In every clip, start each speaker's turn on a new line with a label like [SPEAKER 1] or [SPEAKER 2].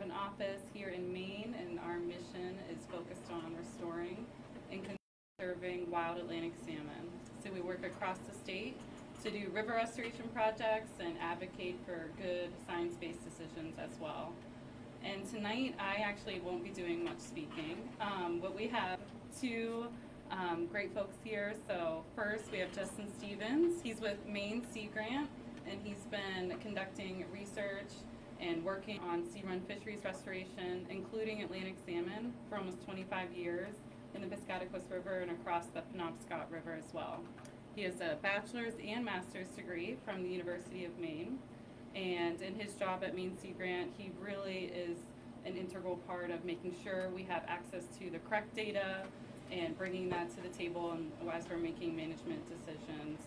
[SPEAKER 1] an office here in Maine, and our mission is focused on restoring and conserving wild Atlantic salmon. So we work across the state to do river restoration projects and advocate for good science-based decisions as well. And tonight I actually won't be doing much speaking, but we have two great folks here. So first we have Justin Stevens. He's with Maine Sea Grant, and he's been conducting research and working on sea-run fisheries restoration, including Atlantic salmon, for almost 25 years in the Pisctataquis River and across the Penobscot River as well. He has a bachelor's and master's degree from the University of Maine, and in his job at Maine Sea Grant, he really is an integral part of making sure we have access to the correct data and bringing that to the table and as we're making management decisions.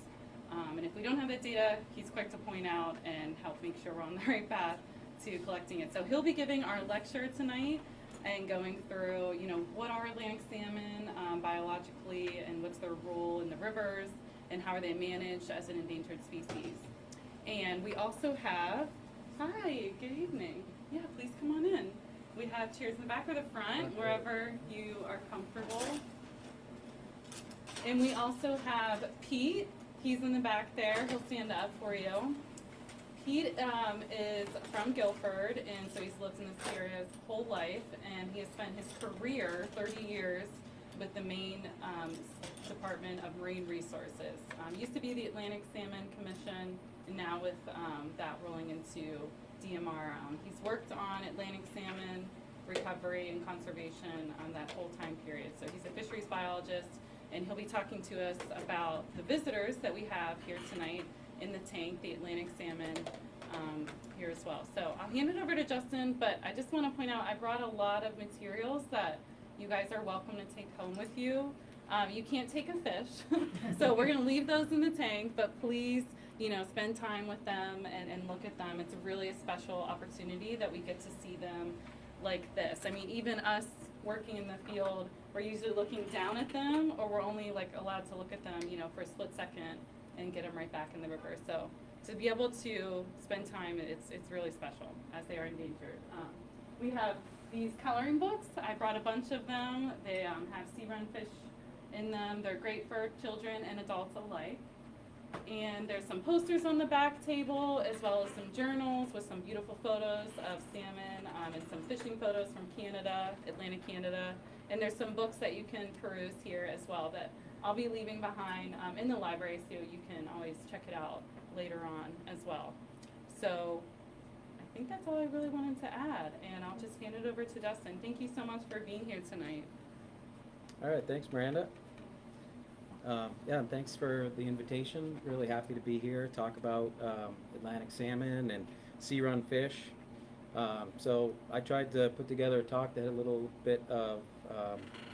[SPEAKER 1] And if we don't have that data, he's quick to point out and help make sure we're on the right path to collecting it. So he'll be giving our lecture tonight and going through, what are Atlantic salmon biologically, and what's their role in the rivers, and how are they managed as an endangered species. And we also have, hi, good evening. Yeah, please come on in. We have chairs in the back or the front, wherever you are comfortable. And we also have Pete. He's in the back there. He'll stand up for you. Pete is from Guilford, and so he's lived in this area his whole life, and he has spent his career, 30 years, with the Maine Department of Marine Resources. Used to be the Atlantic Salmon Commission, and now with that rolling into DMR. He's worked on Atlantic salmon recovery and conservation that whole time period. So he's a fisheries biologist, and he'll be talking to us about the visitors that we have here tonight in the tank, the Atlantic salmon here as well. So I'll hand it over to Justin, but I just want to point out I brought a lot of materials that you guys are welcome to take home with you. You can't take a fish, so we're going to leave those in the tank, but please, spend time with them and look at them. It's really a special opportunity that we get to see them like this. I mean, even us working in the field, we're usually looking down at them, or we're only allowed to look at them, for a split second and get them right back in the river. So to be able to spend time, it's really special as they are endangered. We have these coloring books. I brought a bunch of them. They have sea-run fish in them. They're great for children and adults alike. And there's some posters on the back table, as well as some journals with some beautiful photos of salmon and some fishing photos from Canada, Atlantic Canada. And there's some books that you can peruse here as well that I'll be leaving behind in the library, so you can always check it out later on as well. So I think that's all I really wanted to add, and I'll just hand it over to Dustin. Thank you so much for being here tonight.
[SPEAKER 2] All right, thanks, Miranda. Yeah, and thanks for the invitation. Really happy to be here, talk about Atlantic salmon and sea-run fish. So I tried to put together a talk that had a little bit of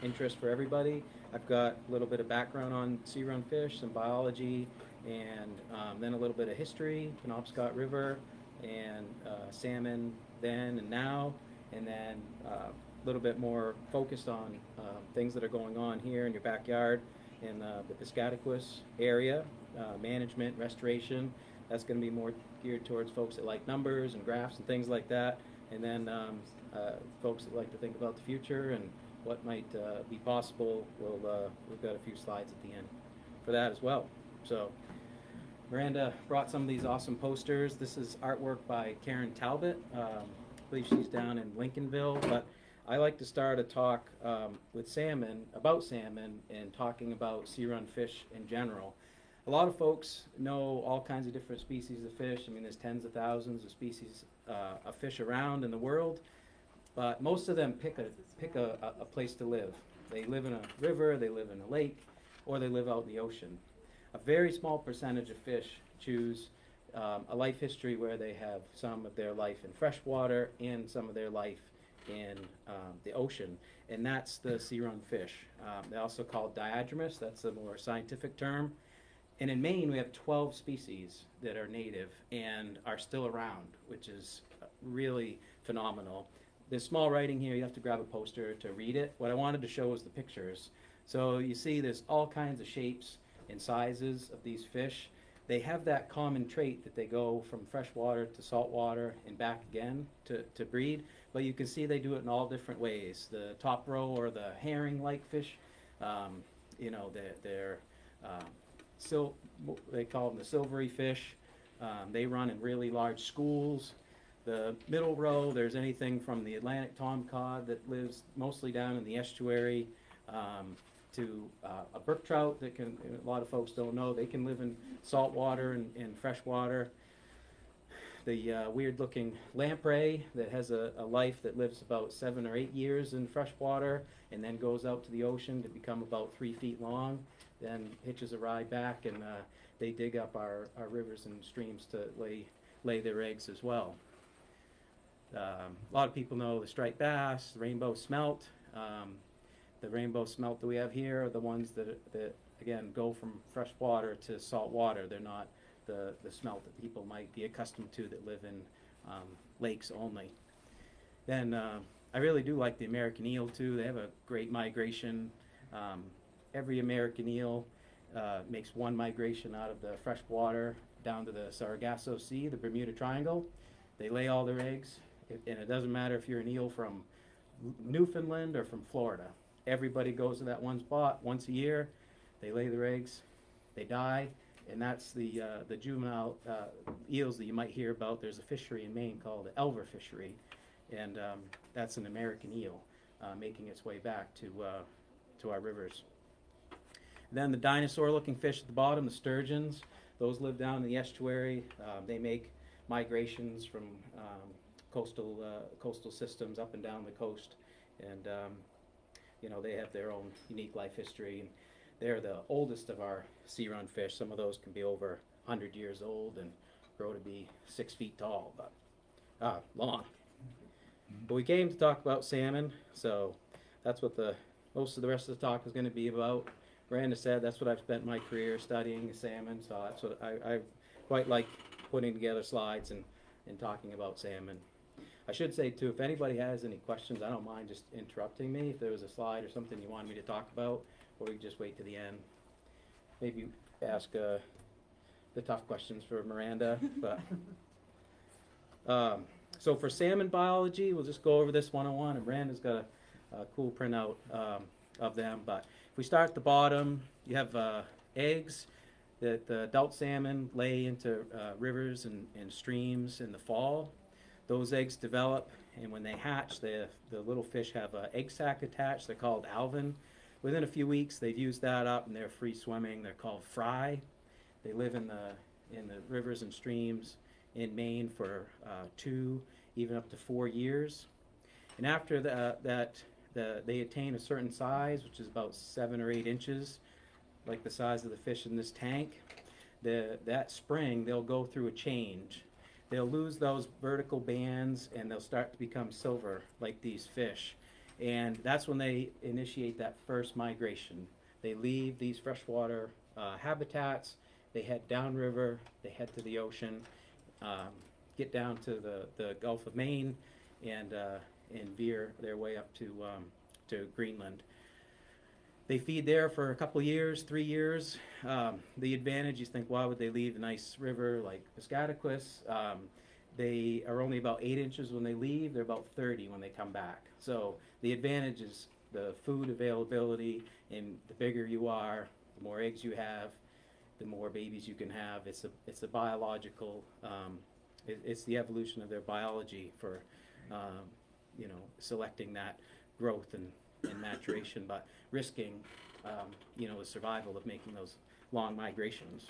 [SPEAKER 2] interest for everybody. I've got a little bit of background on sea-run fish, some biology, and then a little bit of history, Penobscot River, and salmon then and now, and then a little bit more focused on things that are going on here in your backyard in the Pisctataquis area, management, restoration. That's going to be more geared towards folks that like numbers and graphs and things like that, and then folks that like to think about the future and what might be possible. We've got a few slides at the end for that as well. So Miranda brought some of these awesome posters. This is artwork by Karen Talbot. I believe she's down in Lincolnville, but I like to start a talk with salmon, about salmon, and talking about sea-run fish in general. A lot of folks know all kinds of different species of fish. I mean, there's tens of thousands of species of fish around in the world, but most of them pick a place to live. They live in a river, they live in a lake, or they live out in the ocean. A very small percentage of fish choose a life history where they have some of their life in freshwater and some of their life in the ocean, and that's the sea-run fish. They're also called diadromous. That's a more scientific term. And in Maine, we have 12 species that are native and are still around, which is really phenomenal. There's small writing here. You have to grab a poster to read it. What I wanted to show was the pictures. So you see there's all kinds of shapes and sizes of these fish. they have that common trait that they go from freshwater to saltwater and back again to breed. But you can see they do it in all different ways. The top row or the herring-like fish, you know, they're they call them the silvery fish. They run in really large schools. The middle row, there's anything from the Atlantic tomcod that lives mostly down in the estuary to a brook trout that can, a lot of folks don't know, they can live in salt water and fresh water. The weird looking lamprey that has a life that lives about 7 or 8 years in fresh water and then goes out to the ocean to become about 3 feet long, then hitches a ride back, and they dig up our rivers and streams to lay their eggs as well. A lot of people know the striped bass, the rainbow smelt. The rainbow smelt that we have here are the ones that again go from fresh water to salt water. They're not the smelt that people might be accustomed to that live in lakes only. Then I really do like the American eel too. They have a great migration. Every American eel makes one migration out of the fresh water down to the Sargasso Sea, the Bermuda Triangle. They lay all their eggs, and it doesn't matter if you're an eel from Newfoundland or from Florida. Everybody goes to that one spot once a year. They lay their eggs, they die, and that's the juvenile eels that you might hear about. There's a fishery in Maine called the Elver fishery, and that's an American eel making its way back to our rivers. Then the dinosaur-looking fish at the bottom, the sturgeons, those live down in the estuary. They make migrations from coastal systems up and down the coast, and you know, they have their own unique life history. And they're the oldest of our sea-run fish. Some of those can be over 100 years old and grow to be 6 feet tall, but long. But we came to talk about salmon, so that's what most of the rest of the talk is going to be about. Miranda said that's what I've spent my career studying, salmon, so that's what I quite like putting together slides and talking about salmon. I should say too, if anybody has any questions, I don't mind just interrupting me if there was a slide or something you wanted me to talk about, or we can just wait to the end. Maybe ask the tough questions for Miranda. But so for salmon biology, we'll just go over this 101, and Miranda's got a cool printout of them. But if we start at the bottom, you have eggs that the adult salmon lay into rivers and streams in the fall. Those eggs develop, and when they hatch, the little fish have an egg sac attached. They're called alvin. Within a few weeks, they've used that up, and they're free swimming. They're called fry. They live in the rivers and streams in Maine for 2, even up to 4 years. And after they attain a certain size, which is about 7 or 8 inches, like the size of the fish in this tank, that spring they'll go through a change. They'll lose those vertical bands and they'll start to become silver like these fish. And that's when they initiate that first migration. They leave these freshwater habitats, they head downriver, they head to the ocean, get down to the Gulf of Maine, and veer their way up to Greenland. They feed there for a couple years, 3 years. The advantage, you think, why would they leave a nice river like Pisctataquis? They are only about 8 inches when they leave. They're about 30 when they come back. So the advantage is the food availability, and the bigger you are, the more eggs you have, the more babies you can have. It's a biological, it's the evolution of their biology for, you know, selecting that growth and maturation, but risking, you know, the survival of making those long migrations.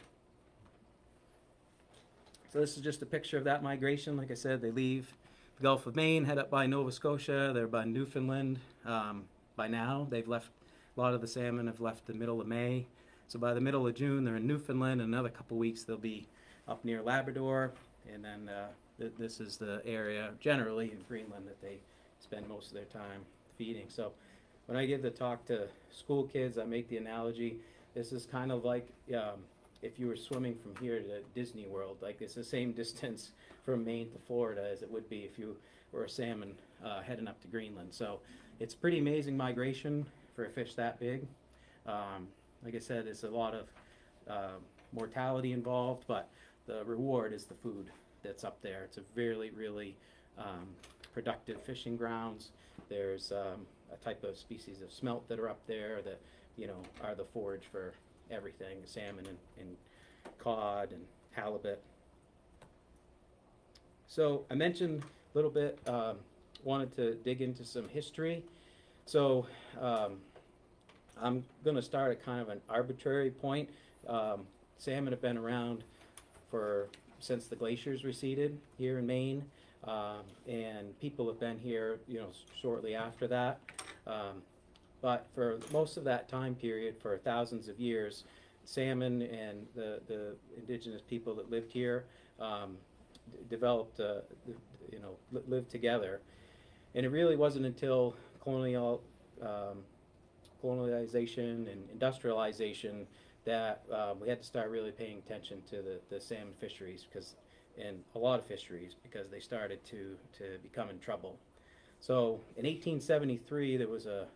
[SPEAKER 2] So this is just a picture of that migration. Like I said, they leave the Gulf of Maine, head up by Nova Scotia. They're by Newfoundland. By now, they've left. A lot of the salmon have left the middle of May. So by the middle of June, they're in Newfoundland. In another couple weeks, they'll be up near Labrador, and then this is the area generally in Greenland that they spend most of their time feeding. So when I give the talk to school kids, I make the analogy, this is kind of like if you were swimming from here to Disney World. Like, it's the same distance from Maine to Florida as it would be if you were a salmon heading up to Greenland. So it's pretty amazing migration for a fish that big. Like I said, it's a lot of mortality involved, but the reward is the food that's up there. It's a really, really productive fishing grounds. There's a type of species of smelt that are up there that, you know, are the forage for everything, salmon and cod and halibut. So I mentioned a little bit, wanted to dig into some history. So I'm going to start at kind of an arbitrary point. Salmon have been around since the glaciers receded here in Maine, and people have been here, you know, shortly after that. But for most of that time period, for thousands of years, salmon and the indigenous people that lived here developed, you know, lived together. And it really wasn't until colonialization and industrialization that we had to start really paying attention to the salmon fisheries, and a lot of fisheries, because they started to become in trouble. So in 1873, there was the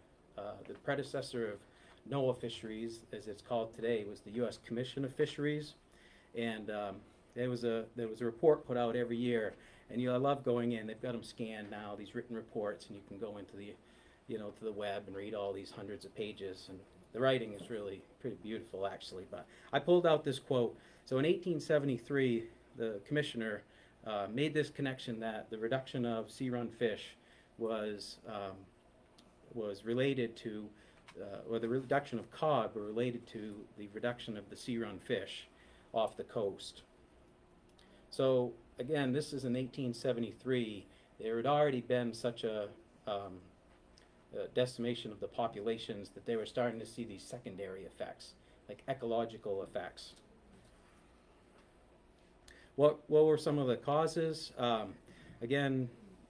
[SPEAKER 2] predecessor of NOAA Fisheries, as it's called today, was the U.S. Commission of Fisheries, and there was a report put out every year, and I love going in. They've got them scanned now, these written reports, and you can go into to the web and read all these hundreds of pages, and the writing is really pretty beautiful, actually. But I pulled out this quote. So in 1873, the commissioner made this connection that the reduction of sea-run fish was related to, or the reduction of cod were related to the reduction of the sea-run fish off the coast. So again, this is in 1873. There had already been such a decimation of the populations that they were starting to see these secondary effects, like ecological effects. What were some of the causes? Again,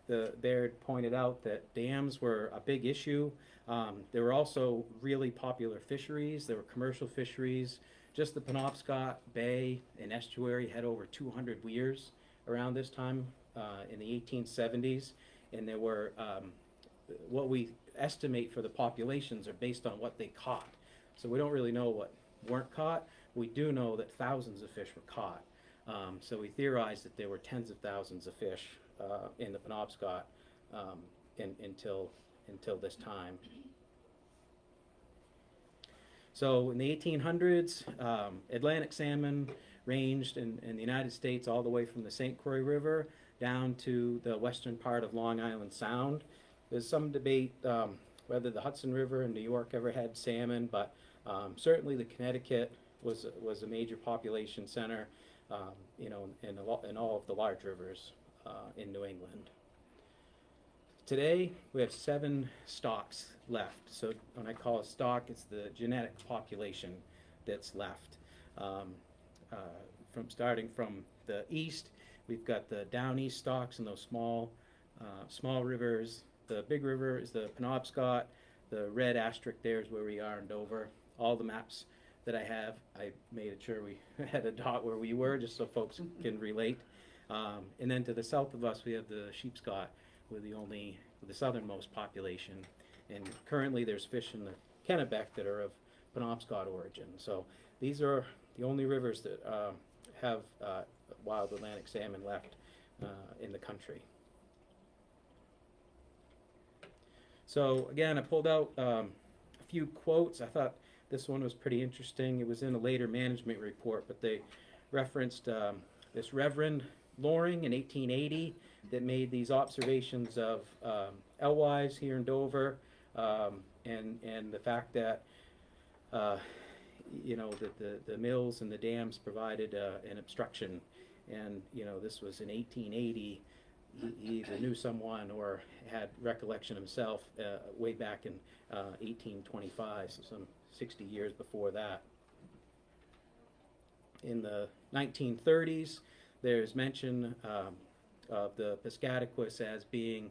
[SPEAKER 2] Baird pointed out that dams were a big issue. There were also really popular fisheries. There were commercial fisheries. Just the Penobscot Bay and estuary had over 200 weirs around this time in the 1870s, and there were what we estimate for the populations are based on what they caught. So we don't really know what weren't caught. We do know that thousands of fish were caught. So we theorized that there were tens of thousands of fish in the Penobscot until this time. So in the 1800s, Atlantic salmon ranged in the United States all the way from the St. Croix River down to the western part of Long Island Sound. There's some debate whether the Hudson River in New York ever had salmon, but certainly the Connecticut was a major population center, you know, in all of the large rivers in New England. Today, we have 7 stocks left. So when I call a stock, it's the genetic population that's left. Starting from the east, we've got the down east stocks and those small rivers. The big river is the Penobscot. The red asterisk there is where we are in Dover. All the maps that I have, I made sure we had a dot where we were, just so folks can relate. And then to the south of us, we have the Sheepscot, with the southernmost population. And currently there's fish in the Kennebec that are of Penobscot origin. So these are the only rivers that have wild Atlantic salmon left in the country. So again, I pulled out a few quotes. I thought this one was pretty interesting. It was in a later management report, but they referenced this Reverend Loring in 1880 that made these observations of alewives here in Dover, and the fact that you know, that the mills and the dams provided an obstruction. And you know, this was in 1880. He either knew someone or had recollection himself way back in 1825, so some 60 years before that. In the 1930s, there's mention of the Pisctataquis as being,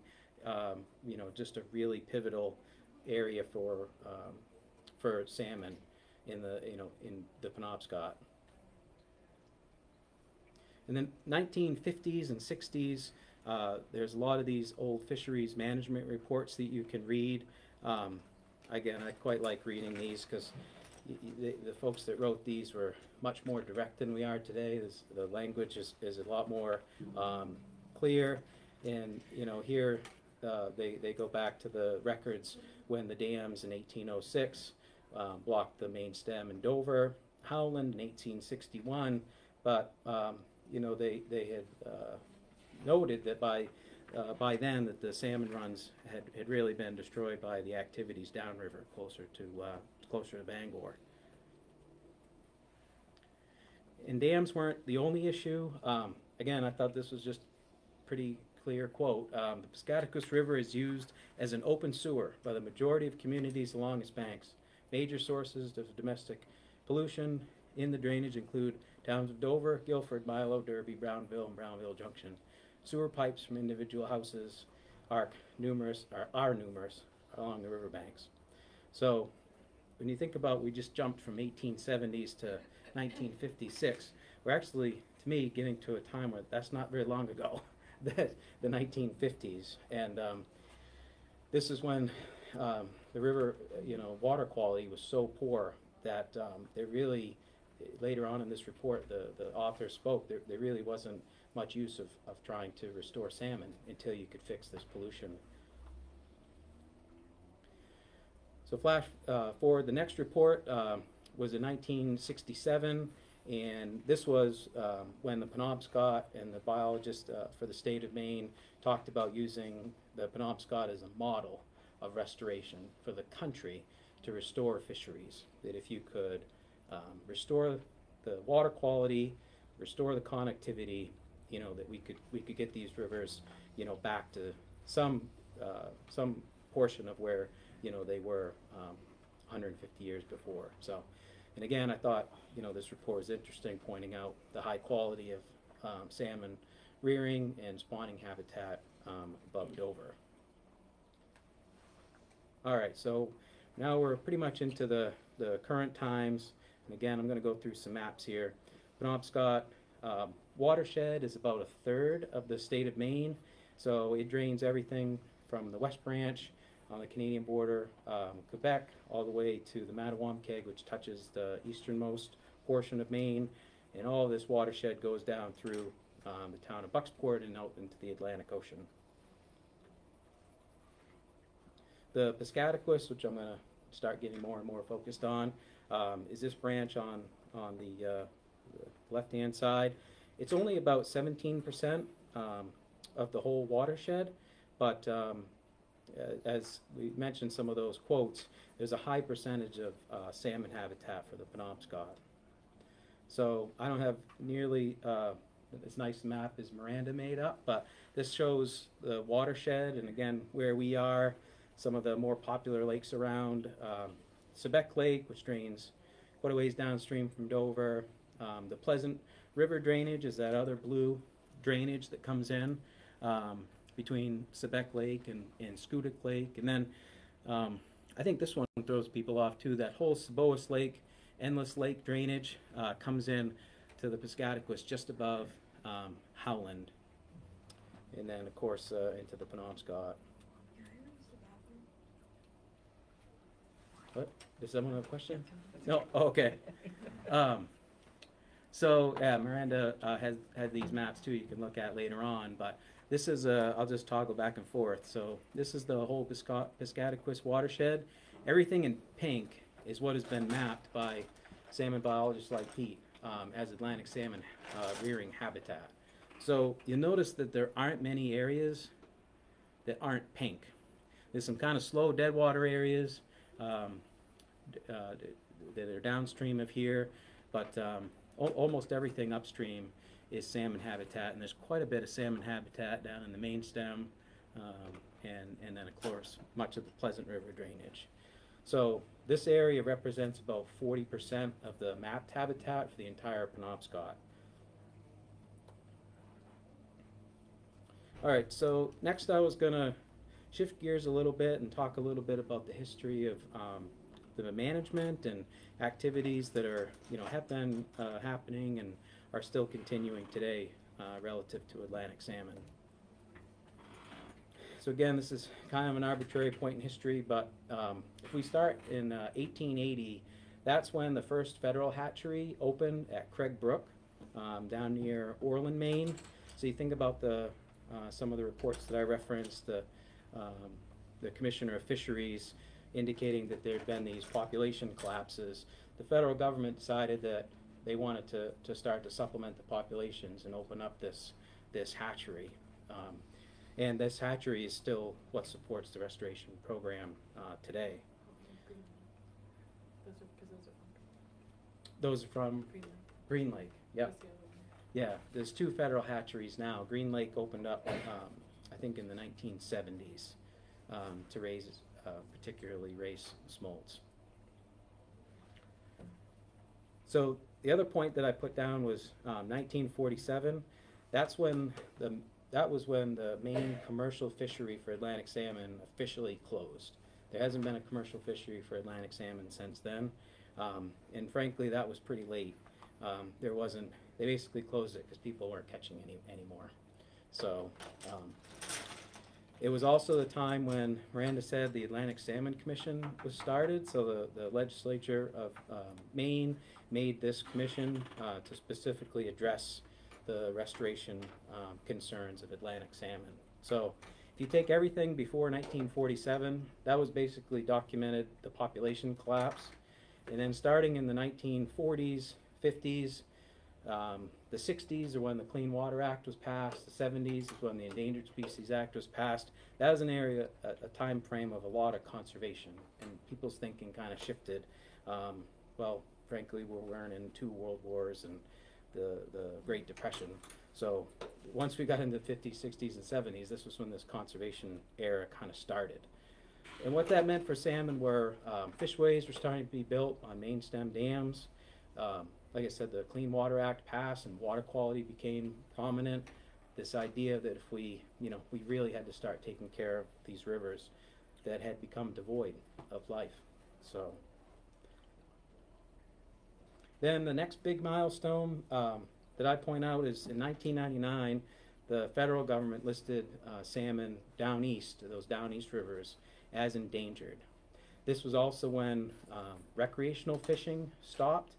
[SPEAKER 2] you know, just a really pivotal area for salmon in the Penobscot. And then 1950s and 60s, there's a lot of these old fisheries management reports that you can read. Again, I quite like reading these because the folks that wrote these were much more direct than we are today. The language is a lot more clear, and here they go back to the records when the dams in 1806 blocked the main stem in Dover, Howland in 1861, but they had noted that by then that the salmon runs had really been destroyed by the activities downriver, closer to Bangor. And dams weren't the only issue. Again, I thought this was just pretty clear quote. The Pisctataquis River is used as an open sewer by the majority of communities along its banks. Major sources of domestic pollution in the drainage include towns of Dover, Guilford, Milo, Derby, Brownville, and Brownville Junction. Sewer pipes from individual houses are numerous along the riverbanks. So when you think about, we just jumped from 1870s to 1956, we're actually, to me, getting to a time where that's not very long ago, the 1950s. And this is when the river, water quality was so poor that there really, later on in this report, the author spoke, there really wasn't much use of trying to restore salmon until you could fix this pollution. So flash forward, the next report was in 1967, and this was when the Penobscot and the biologist for the state of Maine talked about using the Penobscot as a model of restoration for the country to restore fisheries. That if you could restore the water quality, restore the connectivity, that we could get these rivers, back to some portion of where they were 150 years before. So, and again, I thought this report was interesting, pointing out the high quality of salmon rearing and spawning habitat above Dover. All right, so now we're pretty much into the current times, and again, I'm going to go through some maps here. Penobscot watershed is about a third of the state of Maine, so it drains everything from the West Branch on the Canadian border, Quebec, all the way to the Mattawamkeag, which touches the easternmost portion of Maine, and all of this watershed goes down through the town of Bucksport and out into the Atlantic Ocean. The Pisctataquis, which I'm going to start getting more and more focused on, is this branch on the left-hand side. It's only about 17% of the whole watershed, but as we mentioned some of those quotes, there's a high percentage of salmon habitat for the Penobscot. So I don't have nearly as nice a map as Maranda made up, but this shows the watershed, and again, where we are, some of the more popular lakes around. Sebec Lake, which drains quite a ways downstream from Dover. The Pleasant River drainage is that other blue drainage that comes in between Sebec Lake and Schoodic Lake. And then I think this one throws people off too. That whole Sebois Lake, Endless Lake drainage comes in to the Pisctataquis just above Howland. And then, of course, into the Penobscot. What? Does someone have a question? No? Oh, okay. So Miranda has these maps too you can look at later on, but this is I'll just toggle back and forth. So this is the whole Pisctataquis watershed. Everything in pink is what has been mapped by salmon biologists like Pete as Atlantic salmon rearing habitat. So you'll notice that there aren't many areas that aren't pink. There's some kind of slow deadwater areas that are downstream of here, but almost everything upstream is salmon habitat, and there's quite a bit of salmon habitat down in the main stem, and then of course much of the Pleasant River drainage. So this area represents about 40% of the mapped habitat for the entire Penobscot. All right, so next I was going to shift gears a little bit and talk a little bit about the history of the management and activities that are, have been happening and are still continuing today relative to Atlantic salmon. So again, this is kind of an arbitrary point in history, but if we start in 1880, That's when the first federal hatchery opened at Craig Brook, down near Orland, Maine. So you think about some of the reports that I referenced, the Commissioner of Fisheries indicating that there had been these population collapses. The federal government decided that they wanted to start to supplement the populations and open up this hatchery. And this hatchery is still what supports the restoration program today. Those are from Green Lake. Yep. Yeah, there's 2 federal hatcheries now. Green Lake opened up, I think, in the 1970s to particularly raise smolts. So the other point that I put down was 1947. That was when the Maine commercial fishery for Atlantic salmon officially closed. There hasn't been a commercial fishery for Atlantic salmon since then, and frankly, that was pretty late. They basically closed it because people weren't catching anymore. So it was also the time when Maranda said the Atlantic Salmon Commission was started. So the legislature of Maine made this commission to specifically address the restoration concerns of Atlantic salmon. So if you take everything before 1947, that was basically documented the population collapse. And then starting in the 1940s, 50s, the 60s are when the Clean Water Act was passed. The 70s is when the Endangered Species Act was passed. That was an area, a time frame of a lot of conservation, and people's thinking kind of shifted. Well, frankly, we're in 2 world wars and the Great Depression. So once we got into the 50s, 60s, and 70s, this was when this conservation era kind of started. And what that meant for salmon were fishways were starting to be built on main stem dams. Like I said, the Clean Water Act passed and water quality became prominent. This idea that if we really had to start taking care of these rivers that had become devoid of life. So then the next big milestone that I point out is in 1999, the federal government listed salmon down east, those down east rivers, as endangered. This was also when recreational fishing stopped.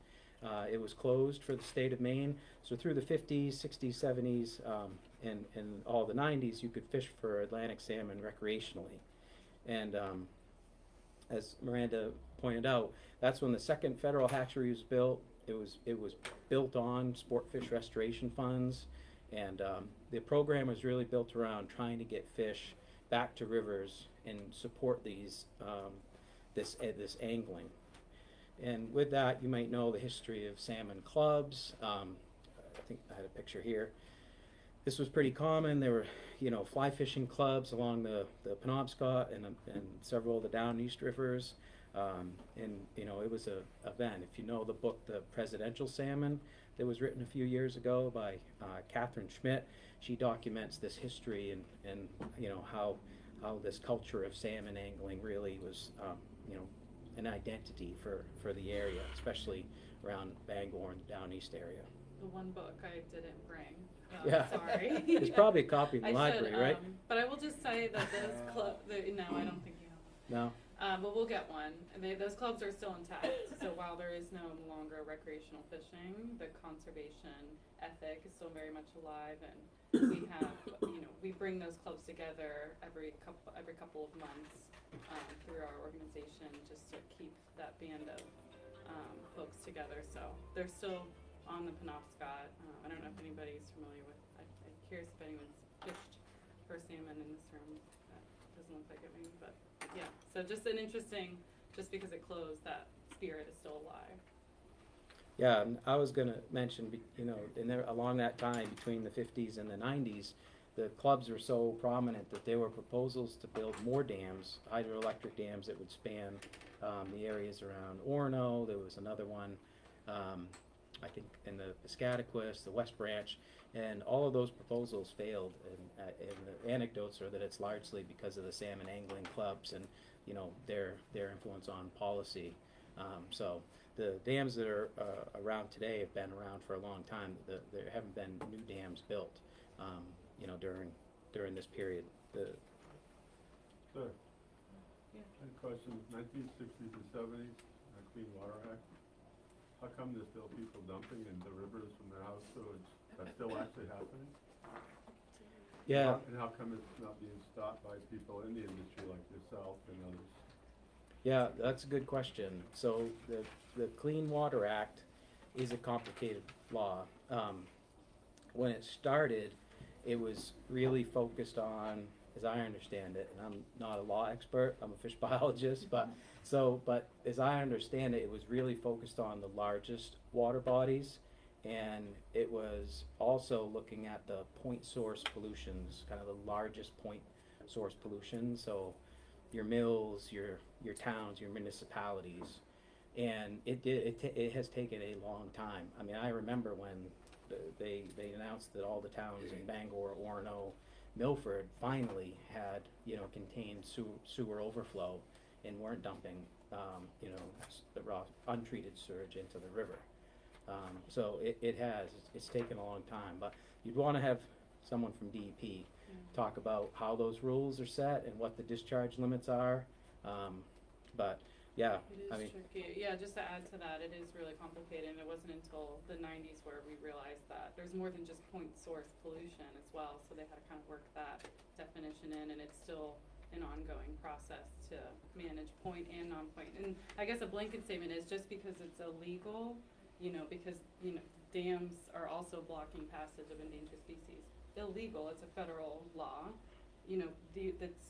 [SPEAKER 2] It was closed for the state of Maine. So through the 50s, 60s, 70s, and all the 90s, you could fish for Atlantic salmon recreationally. And as Maranda pointed out, that's when the second federal hatchery was built. It was built on sport fish restoration funds, and the program was really built around trying to get fish back to rivers and support this angling. And with that, you might know the history of salmon clubs. I think I had a picture here. This was pretty common. There were, fly fishing clubs along the Penobscot and several of the down east rivers. And it was an event. If you know the book, The Presidential Salmon, that was written a few years ago by Catherine Schmidt, she documents this history and how this culture of salmon angling really was, an identity for the area, especially around Bangor and the down east area.
[SPEAKER 1] The one book I didn't bring.
[SPEAKER 2] Yeah.
[SPEAKER 1] Sorry.
[SPEAKER 2] There's probably a copy in the library, right?
[SPEAKER 1] But I will just say that this club, no, I don't think you have.
[SPEAKER 2] No.
[SPEAKER 1] But we'll get one. And those clubs are still intact. So while there is no longer recreational fishing, the conservation ethic is still very much alive, and we have, we bring those clubs together every couple of months through our organization just to keep that band of folks together. So they're still on the Penobscot. I don't know if anybody's familiar with. I'm curious if anyone's fished for salmon in this room. That doesn't look like it, maybe, but yeah. So just an interesting, just because it closed, that spirit is still alive.
[SPEAKER 2] Yeah, I was going to mention, along that time between the 50s and the 90s, the clubs were so prominent that there were proposals to build more dams, hydroelectric dams that would span the areas around Orono. There was another one, I think, in the Pisctataquis, the West Branch, and all of those proposals failed. And the anecdotes are that it's largely because of the salmon angling clubs and their influence on policy. So the dams that are around today have been around for a long time. There haven't been new dams built, during this period.
[SPEAKER 3] Sir, yeah. I had a question. 1960s and 70s, Clean Water Act, how come there's still people dumping into rivers from their house sewage? That's still actually happening?
[SPEAKER 2] Yeah.
[SPEAKER 3] And how come it's not being stopped by people in the industry like yourself and others?
[SPEAKER 2] Yeah, that's a good question. So the Clean Water Act is a complicated law. When it started, it was really focused on, as I understand it, and I'm not a law expert, I'm a fish biologist, but as I understand it, it was really focused on the largest water bodies, and it was also looking at the point source pollutions, kind of the largest point source pollution, so your mills, your towns, your municipalities, and it has taken a long time. I mean, I remember when they announced that all the towns in Bangor, Orono, Milford finally had, contained sewer overflow and weren't dumping, the raw untreated sewage into the river. So it's taken a long time, but you'd want to have someone from DEP talk about how those rules are set and what the discharge limits are. But yeah,
[SPEAKER 1] it is tricky. Yeah, just to add to that, it is really complicated, and it wasn't until the 90s where we realized that there's more than just point source pollution as well, so they had to kind of work that definition in, and it's still an ongoing process to manage point and non-point. And I guess a blanket statement is just because it's illegal, because dams are also blocking passage of endangered species. Illegal, it's a federal law, it's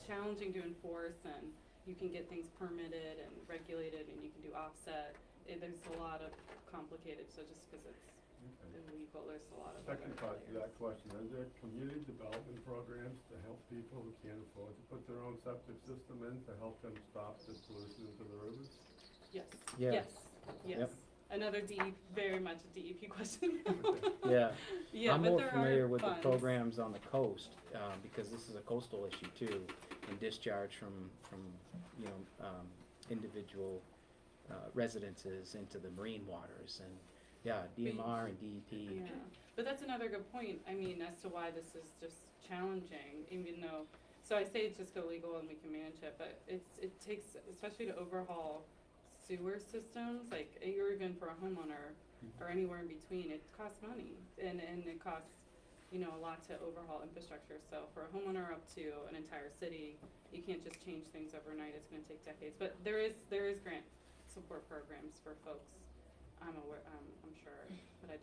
[SPEAKER 1] challenging to enforce, and you can get things permitted and regulated, and you can do offset. There's a lot of complicated, so just because it's illegal, there's a lot of
[SPEAKER 3] Second part to that question, are there community development programs to help people who can't afford to put their own septic system in to help them stop this pollution into the rivers?
[SPEAKER 1] Yes.
[SPEAKER 2] Yeah.
[SPEAKER 1] Yes. Yep. Another very much a DEP question.
[SPEAKER 2] Yeah.
[SPEAKER 1] Yeah,
[SPEAKER 2] I'm
[SPEAKER 1] but
[SPEAKER 2] more
[SPEAKER 1] there
[SPEAKER 2] familiar
[SPEAKER 1] are
[SPEAKER 2] with
[SPEAKER 1] funds.
[SPEAKER 2] the programs on the coast, because this is a coastal issue too, and discharge from individual residences into the marine waters, and yeah, DMR and DEP.
[SPEAKER 1] Yeah, but that's another good point. I mean, as to why this is just challenging, even though. So I say it's just go legal and we can manage it, but it takes, especially to overhaul sewer systems, like or even for a homeowner or anywhere in between, it costs money, and it costs a lot to overhaul infrastructure. So for a homeowner up to an entire city, you can't just change things overnight. It's going to take decades. But there is grant support programs for folks. I'm sure, but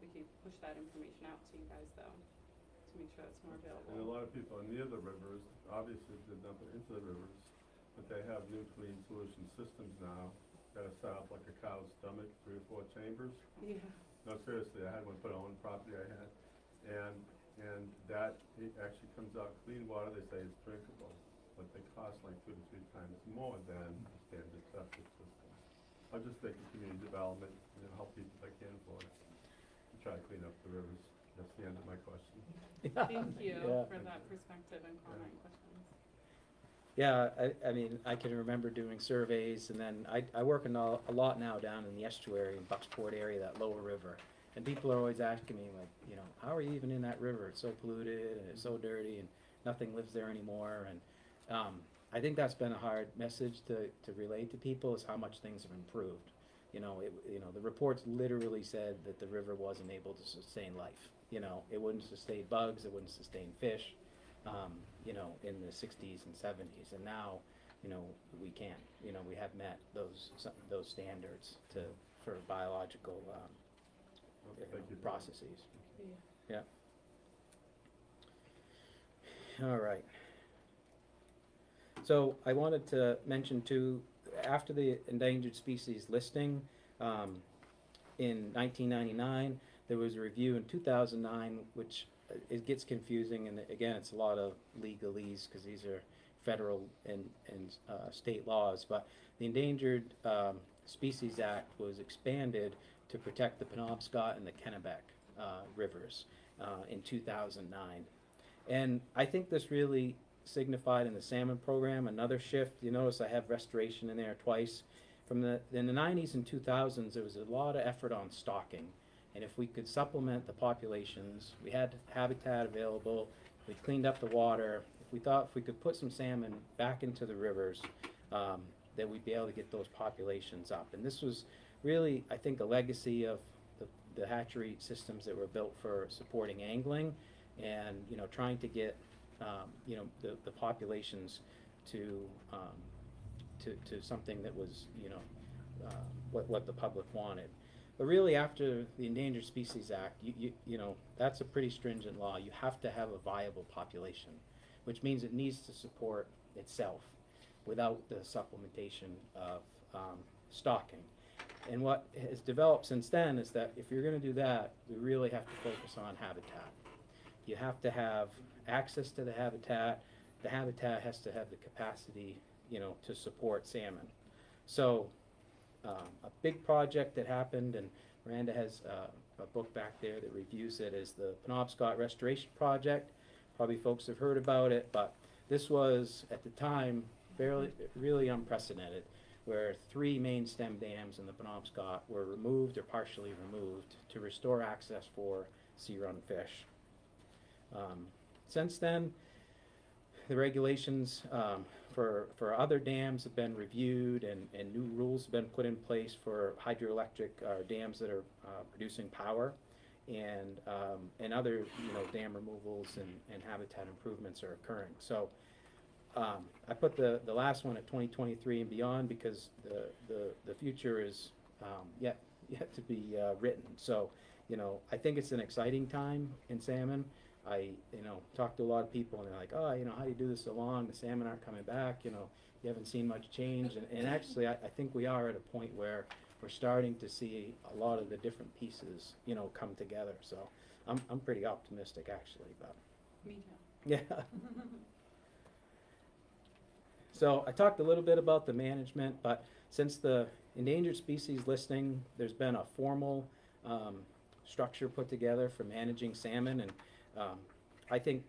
[SPEAKER 1] we can push that information out to you guys though, to make sure it's more available.
[SPEAKER 3] And a lot of people are near the rivers, obviously they dump it into the rivers, but they have new clean solution systems now that are set up like a cow's stomach, 3 or 4 chambers. Yeah. No, seriously, I had one put on property I had, and that it actually comes out clean water. They say it's drinkable, but they cost like 2 to 3 times more than the standard septic system. I'm just thinking community development, help people that can afford it, to try to clean up the rivers. That's the end of my question.
[SPEAKER 1] Thank you for that perspective and comment and questions.
[SPEAKER 2] Yeah, I mean, I can remember doing surveys, and then I work a lot now down in the estuary in Bucksport area, that lower river. And people are always asking me, like, how are you even in that river? It's so polluted, and it's so dirty, and nothing lives there anymore. And I think that's been a hard message to relate to people, is how much things have improved. The reports literally said that the river wasn't able to sustain life. It wouldn't sustain bugs, it wouldn't sustain fish. In the 60s and 70s, and now, we can. We have met those standards for biological processes. Yeah. All right. So I wanted to mention too, after the endangered species listing in 1999, there was a review in 2009, which it gets confusing, and again, it's a lot of legalese because these are federal and state laws. But the Endangered Species Act was expanded to protect the Penobscot and the Kennebec rivers in 2009, and I think this really signified in the salmon program another shift. You notice I have restoration in there twice. In the 90s and 2000s, there was a lot of effort on stocking. And if we could supplement the populations, we had habitat available, we cleaned up the water. If we could put some salmon back into the rivers, that we'd be able to get those populations up. And this was really, I think, a legacy of the hatchery systems that were built for supporting angling, and trying to get the populations to something that was what the public wanted. But really, after the Endangered Species Act, that's a pretty stringent law. You have to have a viable population, which means it needs to support itself without the supplementation of stocking. And what has developed since then is that if you're going to do that, we really have to focus on habitat. You have to have access to the habitat. The habitat has to have the capacity, to support salmon. So a big project that happened, and Maranda has a book back there that reviews it, is the Penobscot Restoration Project. Probably folks have heard about it, but this was, at the time, really unprecedented, where 3 main stem dams in the Penobscot were removed or partially removed to restore access for sea-run fish. Since then, the regulations for other dams have been reviewed, and new rules have been put in place for hydroelectric dams that are producing power, and other dam removals and habitat improvements are occurring. So I put the last one at 2023 and beyond because the future is yet to be written. So I think it's an exciting time in salmon. I talk to a lot of people, and they're like, oh, how do you do this so long? The salmon aren't coming back. You haven't seen much change. And actually, I think we are at a point where we're starting to see a lot of the different pieces, come together. So I'm pretty optimistic, actually. But
[SPEAKER 1] me too.
[SPEAKER 2] Yeah. So I talked a little bit about the management, but since the endangered species listing, there's been a formal structure put together for managing salmon, and I think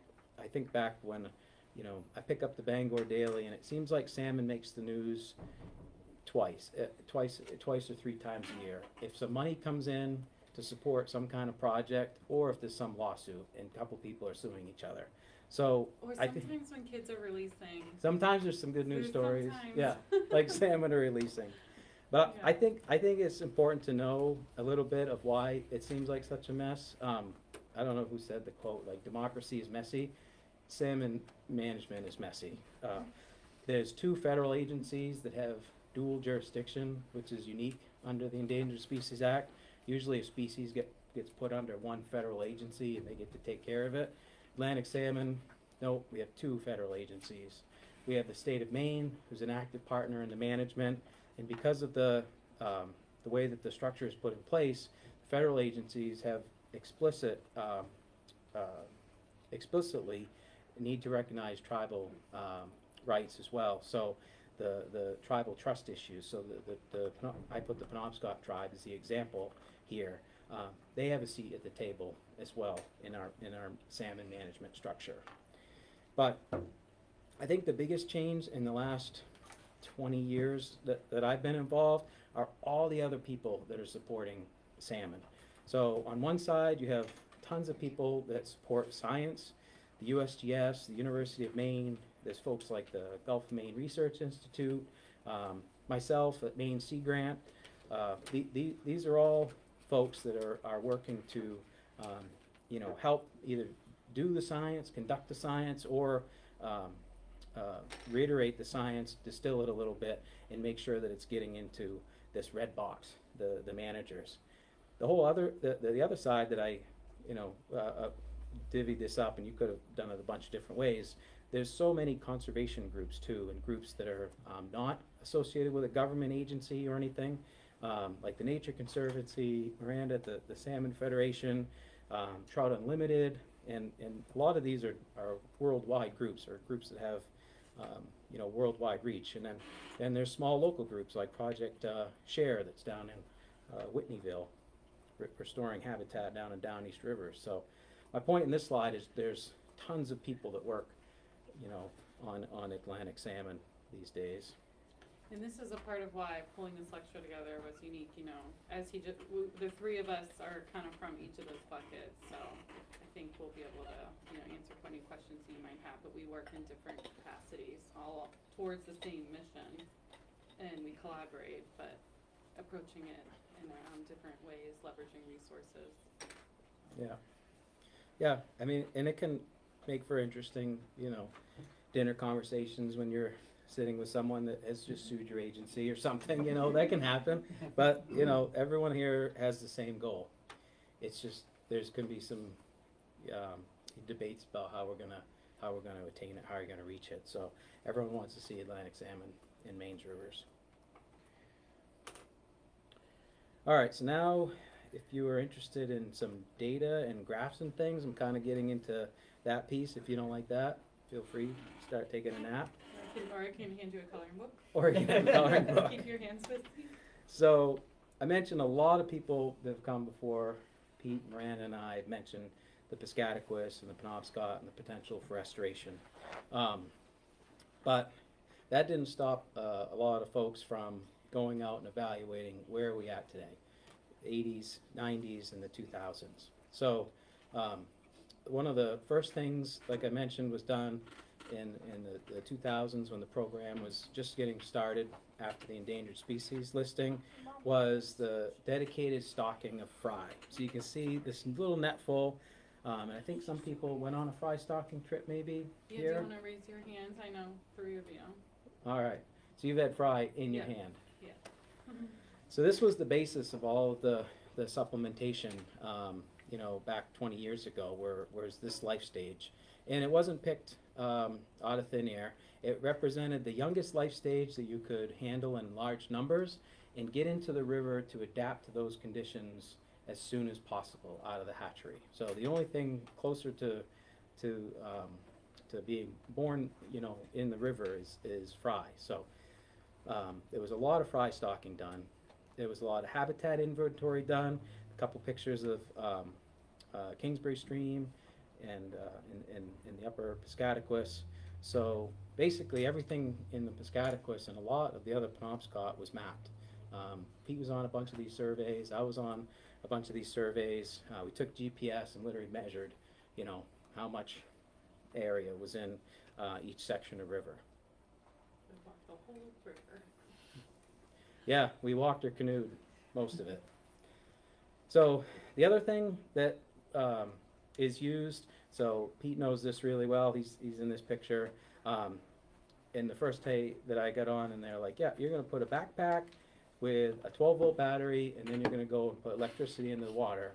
[SPEAKER 2] back when I pick up the Bangor Daily, and it seems like salmon makes the news twice or 3 times a year. If some money comes in to support some kind of project, or if there's some lawsuit and a couple people are suing each other. So
[SPEAKER 1] or sometimes when kids are releasing.
[SPEAKER 2] Sometimes there's some good news stories.
[SPEAKER 1] Sometimes.
[SPEAKER 2] Yeah, like salmon are releasing. But yeah. I think it's important to know a little bit of why it seems like such a mess. I don't know who said the quote, like, democracy is messy, salmon management is messy. There's 2 federal agencies that have dual jurisdiction, which is unique under the Endangered Species Act. Usually a species gets put under one federal agency and they get to take care of it. Atlantic salmon, no, we have 2 federal agencies. We have the state of Maine, who's an active partner in the management, and because of the way that the structure is put in place, federal agencies have explicitly need to recognize tribal rights as well. So the tribal trust issues. So I put the Penobscot tribe as the example here. They have a seat at the table as well in our salmon management structure. But I think the biggest change in the last 20 years that I've been involved are all the other people that are supporting salmon. So on one side, you have tons of people that support science, the USGS, the University of Maine. There's folks like the Gulf of Maine Research Institute, myself at Maine Sea Grant. These are all folks that are working to help either do the science, conduct the science, or reiterate the science, distill it a little bit, and make sure that it's getting into this red box, the managers. The other side that I divvied this up, and you could have done it a bunch of different ways. There's so many conservation groups too, and groups that are not associated with a government agency or anything, like the Nature Conservancy, Maranda, the Salmon Federation, Trout Unlimited, and a lot of these are worldwide groups, or groups that have worldwide reach. And then there's small local groups like Project Share that's down in Whitneyville, restoring habitat down in Down East River. So my point in this slide is there's tons of people that work on Atlantic salmon these days.
[SPEAKER 1] And this is a part of why pulling this lecture together was unique, as the 3 of us are kind of from each of those buckets, so I think we'll be able to, answer any questions you might have, but we work in different capacities, all towards the same mission. and we collaborate, but approaching it in different ways, leveraging resources.
[SPEAKER 2] Yeah. Yeah, I mean, and it can make for interesting, you know, dinner conversations when you're sitting with someone that has just sued your agency or something, you know, that can happen. But, you know, everyone here has the same goal. It's just, there's going to be some debates about how we're going to attain it, how you're going to reach it. So everyone wants to see Atlantic salmon in Maine's rivers. All right, so now if you are interested in some data and graphs and things, I'm kind of getting into that piece. If you don't like that, feel free to start taking a nap.
[SPEAKER 1] Or I can hand you a coloring book.
[SPEAKER 2] Or you can have a coloring book.
[SPEAKER 1] Keep your hands busy.
[SPEAKER 2] So I mentioned a lot of people that have come before. Pete, Maranda, and I have mentioned the Pisctataquis and the Penobscot and the potential for restoration. But that didn't stop a lot of folks from going out and evaluating where are we at today, 80s, 90s, and the 2000s. So one of the first things, like I mentioned, was done in the 2000s when the program was just getting started after the endangered species listing, was the dedicated stocking of fry. So you can see this little net full, and I think some people went on a fry stocking trip maybe
[SPEAKER 1] Yeah,
[SPEAKER 2] here.
[SPEAKER 1] do you want to raise your hands? I know 3 of you.
[SPEAKER 2] All right, so you've had fry in your
[SPEAKER 1] Yeah.
[SPEAKER 2] hand.
[SPEAKER 1] Yeah.
[SPEAKER 2] So this was the basis of all of the supplementation, you know, back 20 years ago, where's this life stage. And it wasn't picked out of thin air. It represented the youngest life stage that you could handle in large numbers and get into the river to adapt to those conditions as soon as possible out of the hatchery. So the only thing closer to being born, you know, in the river is fry. So there was a lot of fry stocking done. There was a lot of habitat inventory done. A couple pictures of Kingsbury Stream and in the upper Pisctataquis. So basically everything in the Pisctataquis and a lot of the other Penobscot was mapped. Pete was on a bunch of these surveys. I was on a bunch of these surveys. We took GPS and literally measured, you know, how much area was in each section of river.
[SPEAKER 1] We walked the whole river.
[SPEAKER 2] Yeah, we walked or canoed most of it. So the other thing that is used, so Pete knows this really well. He's in this picture. In the first day that I got on, and they're like, yeah, you're going to put a backpack with a 12-volt battery, and then you're going to go and put electricity into the water.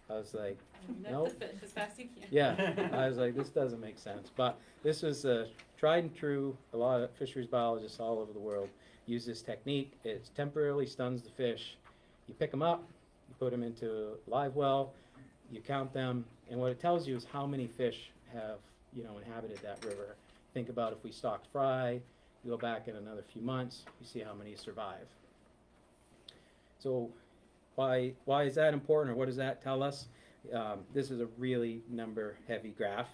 [SPEAKER 2] I was like,
[SPEAKER 1] Net
[SPEAKER 2] nope.
[SPEAKER 1] the fish as fast as you can.
[SPEAKER 2] Yeah, I was like, this doesn't make sense. But this is tried and true. A lot of fisheries biologists all over the world use this technique. It temporarily stuns the fish. You pick them up, you put them into a live well, you count them, and what it tells you is how many fish have, you know, inhabited that river. Think about if we stocked fry, you go back in another few months, you see how many survive. So why is that important, or what does that tell us? This is a really number-heavy graph.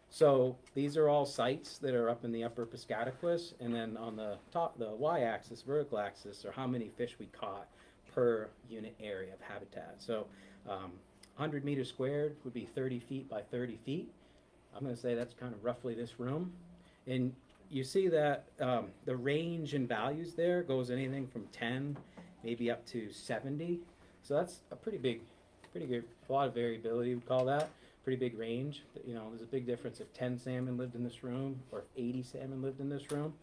[SPEAKER 2] So these are all sites that are up in the upper Pisctataquis, and then on the top, the y-axis, vertical axis, are how many fish we caught per unit area of habitat. So 100 meters squared would be 30 feet by 30 feet. I'm going to say that's kind of roughly this room. And you see that the range in values there goes anything from 10 maybe up to 70. So that's a pretty good, a lot of variability, we'd call that. Pretty big range. You know, there's a big difference if 10 salmon lived in this room or if 80 salmon lived in this room.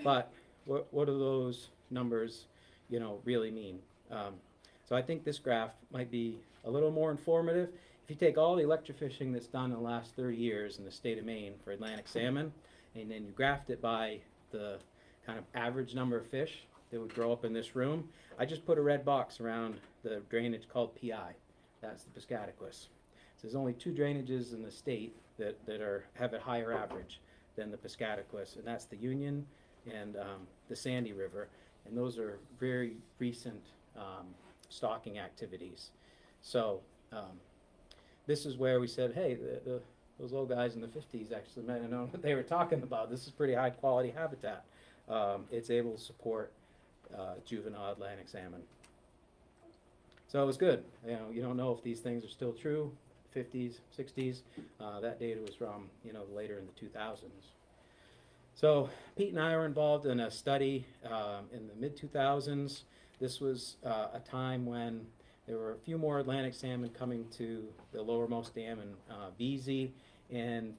[SPEAKER 2] But what do those numbers, you know, really mean? So I think this graph might be a little more informative. If you take all the electrofishing that's done in the last 30 years in the state of Maine for Atlantic salmon, and then you graphed it by the kind of average number of fish that would grow up in this room, I just put a red box around the drainage called PI. That's the Pisctataquis. So there's only 2 drainages in the state that have a higher average than the Pisctataquis, and that's the Union and the Sandy River, and those are very recent stocking activities. So this is where we said, hey, those old guys in the 50s actually might have known what they were talking about. This is pretty high quality habitat. It's able to support juvenile Atlantic salmon. So it was good. You know, you don't know if these things are still true. 50s, 60s. That data was from, you know, later in the 2000s. So Pete and I were involved in a study in the mid-2000s. This was a time when there were a few more Atlantic salmon coming to the lowermost dam in VZ, and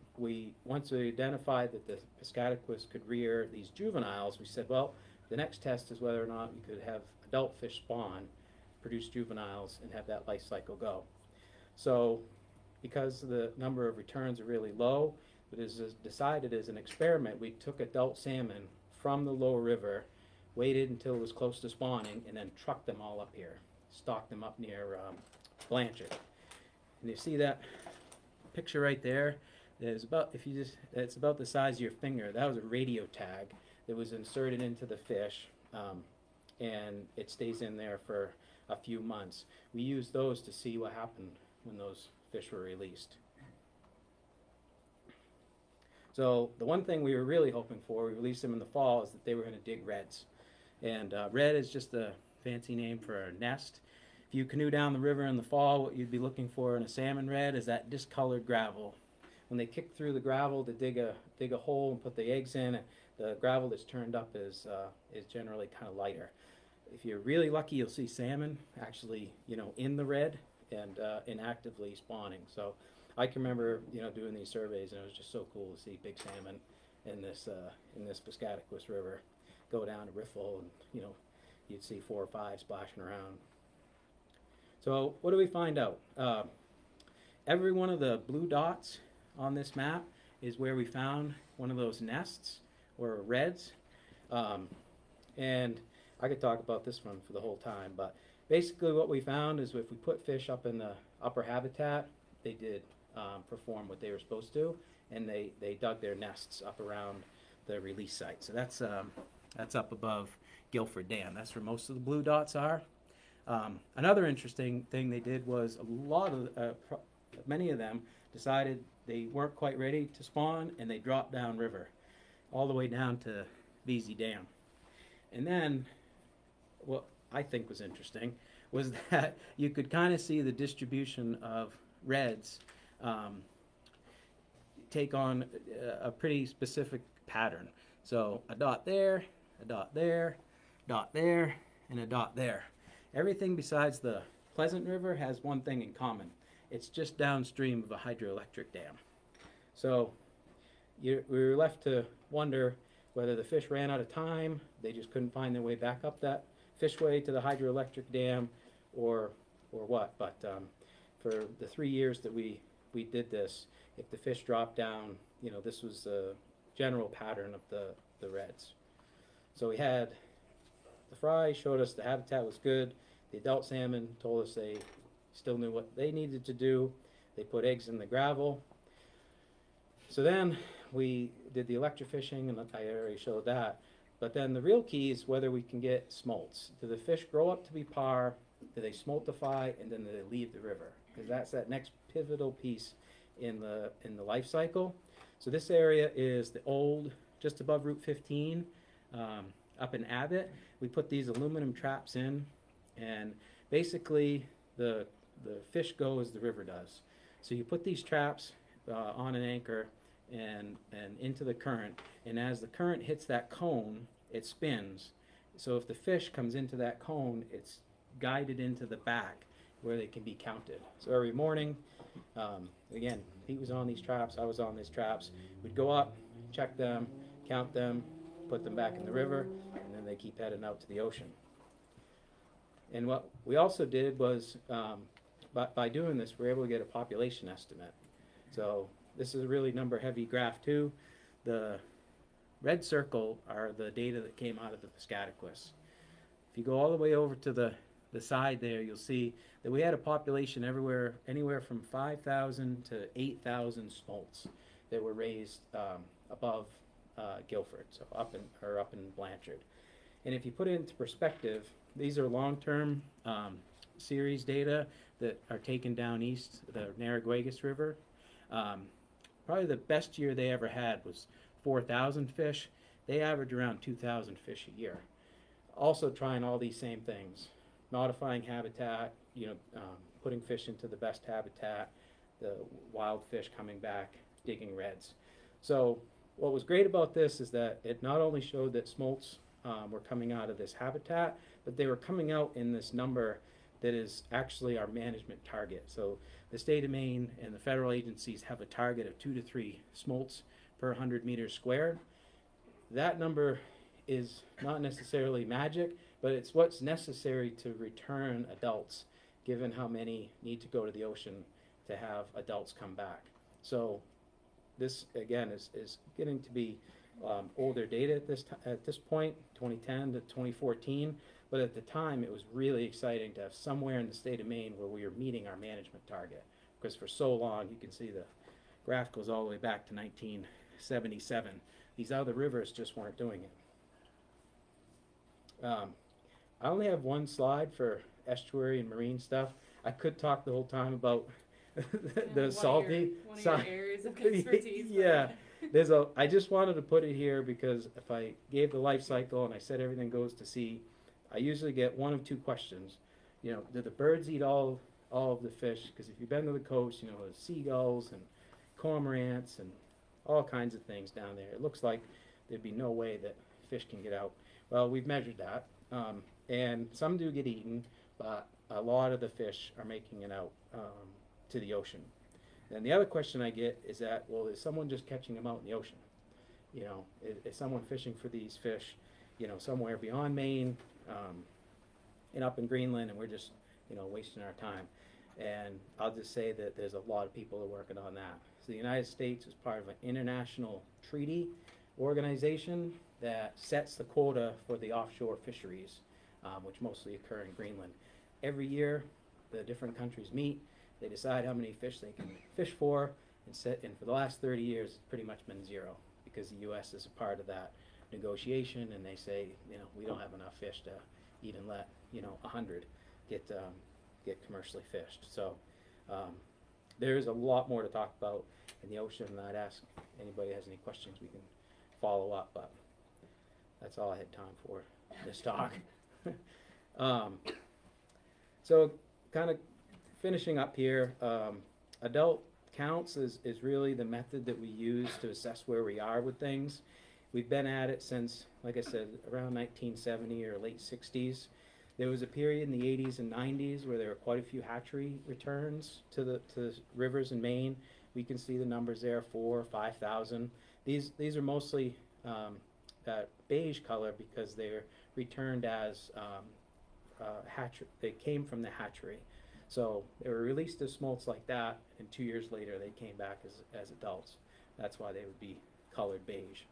[SPEAKER 2] once we identified that the Pisctataquis could rear these juveniles, we said, well, the next test is whether or not we could have adult fish spawn, produce juveniles, and have that life cycle go. So because the number of returns are really low, it is decided as an experiment, we took adult salmon from the lower river, waited until it was close to spawning, and then trucked them all up here, stocked them up near Blanchard. And you see that picture right there? It's about the size of your finger. That was a radio tag that was inserted into the fish, and it stays in there for a few months. We used those to see what happened when those fish were released. So the one thing we were really hoping for, we released them in the fall, is that they were going to dig reds. And red is just a fancy name for a nest. If you canoe down the river in the fall, what you'd be looking for in a salmon red is that discolored gravel. When they kick through the gravel to dig a hole and put the eggs in, the gravel that's turned up is generally kind of lighter. If you're really lucky, you'll see salmon actually, in the red and actively spawning. So I can remember, doing these surveys, and it was just so cool to see big salmon in this Pisctataquis River go down to riffle, and you'd see 4 or 5 splashing around. So what do we find out? Every one of the blue dots on this map is where we found one of those nests or reds, and I could talk about this one for the whole time, but basically what we found is if we put fish up in the upper habitat, they did perform what they were supposed to, and they dug their nests up around the release site. So that's up above Guilford Dam. That's where most of the blue dots are. Another interesting thing they did was many of them decided they weren't quite ready to spawn, and they dropped down river, all the way down to VZ Dam. And then what I think was interesting was that you could kind of see the distribution of reds take on a pretty specific pattern. So a dot there, a dot there, dot there, and a dot there. Everything besides the Pleasant River has one thing in common. It's just downstream of a hydroelectric dam. So we were left to wonder whether the fish ran out of time, they just couldn't find their way back up that fishway to the hydroelectric dam, or what. But for the 3 years that we did this, if the fish dropped down, this was the general pattern of the reds. So we had the fry showed us the habitat was good. The adult salmon told us they still knew what they needed to do. They put eggs in the gravel. So then we did the electrofishing, and I already showed that. But then the real key is whether we can get smolts. Do the fish grow up to be par? Do they smoltify, and then do they leave the river? Because that's that next pivotal piece in the life cycle. So this area is the old, just above Route 15, up in Abbott. We put these aluminum traps in, and basically the fish go as the river does. So you put these traps on an anchor and into the current, and as the current hits that cone, it spins. So if the fish comes into that cone, it's guided into the back where they can be counted. So every morning, again, Pete was on these traps, I was on these traps. We'd go up, check them, count them, put them back in the river, and then they keep heading out to the ocean. And what we also did was, by doing this, we're able to get a population estimate. So this is a really number-heavy graph too. The red circle are the data that came out of the Pisctataquis. If you go all the way over to the side there, you'll see that we had a population anywhere from 5,000 to 8,000 smolts that were raised above Guilford, so up in Blanchard. And if you put it into perspective, these are long-term series data that are taken down east, the Narraguagus River. Probably the best year they ever had was 4,000 fish. They average around 2,000 fish a year. Also trying all these same things, modifying habitat, putting fish into the best habitat, the wild fish coming back, digging reds. So what was great about this is that it not only showed that smolts were coming out of this habitat, but they were coming out in this number that is actually our management target. So the state of Maine and the federal agencies have a target of 2 to 3 smolts per 100 meters squared. That number is not necessarily magic, but it's what's necessary to return adults, given how many need to go to the ocean to have adults come back. So this, again, is getting to be older data at this point, 2010 to 2014. But at the time, it was really exciting to have somewhere in the state of Maine where we were meeting our management target. Because for so long, you can see the graph goes all the way back to 1977. These other rivers just weren't doing it. I only have one slide for estuary and marine stuff. I could talk the whole time about the salty
[SPEAKER 1] one of your areas of expertise.
[SPEAKER 2] Yeah, I just wanted to put it here because if I gave the life cycle and I said everything goes to sea, I usually get one of two questions. You know, do the birds eat all of the fish? Because if you've been to the coast, you know, there's seagulls and cormorants and all kinds of things down there. It looks like there'd be no way that fish can get out. Well, we've measured that, and some do get eaten, but a lot of the fish are making it out to the ocean. And the other question I get is that, well, is someone just catching them out in the ocean? You know, is someone fishing for these fish, you know, somewhere beyond Maine and up in Greenland, and we're just, you know, wasting our time? And I'll just say that there's a lot of people that are working on that. So the United States is part of an international treaty organization that sets the quota for the offshore fisheries, which mostly occur in Greenland. Every year, the different countries meet. They decide how many fish they can fish for, and for the last 30 years, it's pretty much been zero, because the U.S. is a part of that negotiation, and they say, you know, we don't have enough fish to even let, you know, 100 get commercially fished. So there is a lot more to talk about in the ocean, and I'd ask anybody has any questions, we can follow up, but that's all I had time for this talk. So kind of finishing up here, adult counts is really the method that we use to assess where we are with things. We've been at it since, like I said, around 1970 or late 60s. There was a period in the 80s and 90s where there were quite a few hatchery returns to the rivers in Maine. We can see the numbers there, 4,000 or 5,000. These are mostly beige color because they're returned as hatchery. They came from the hatchery. So they were released as smolts like that, and 2 years later they came back as adults. That's why they would be colored beige.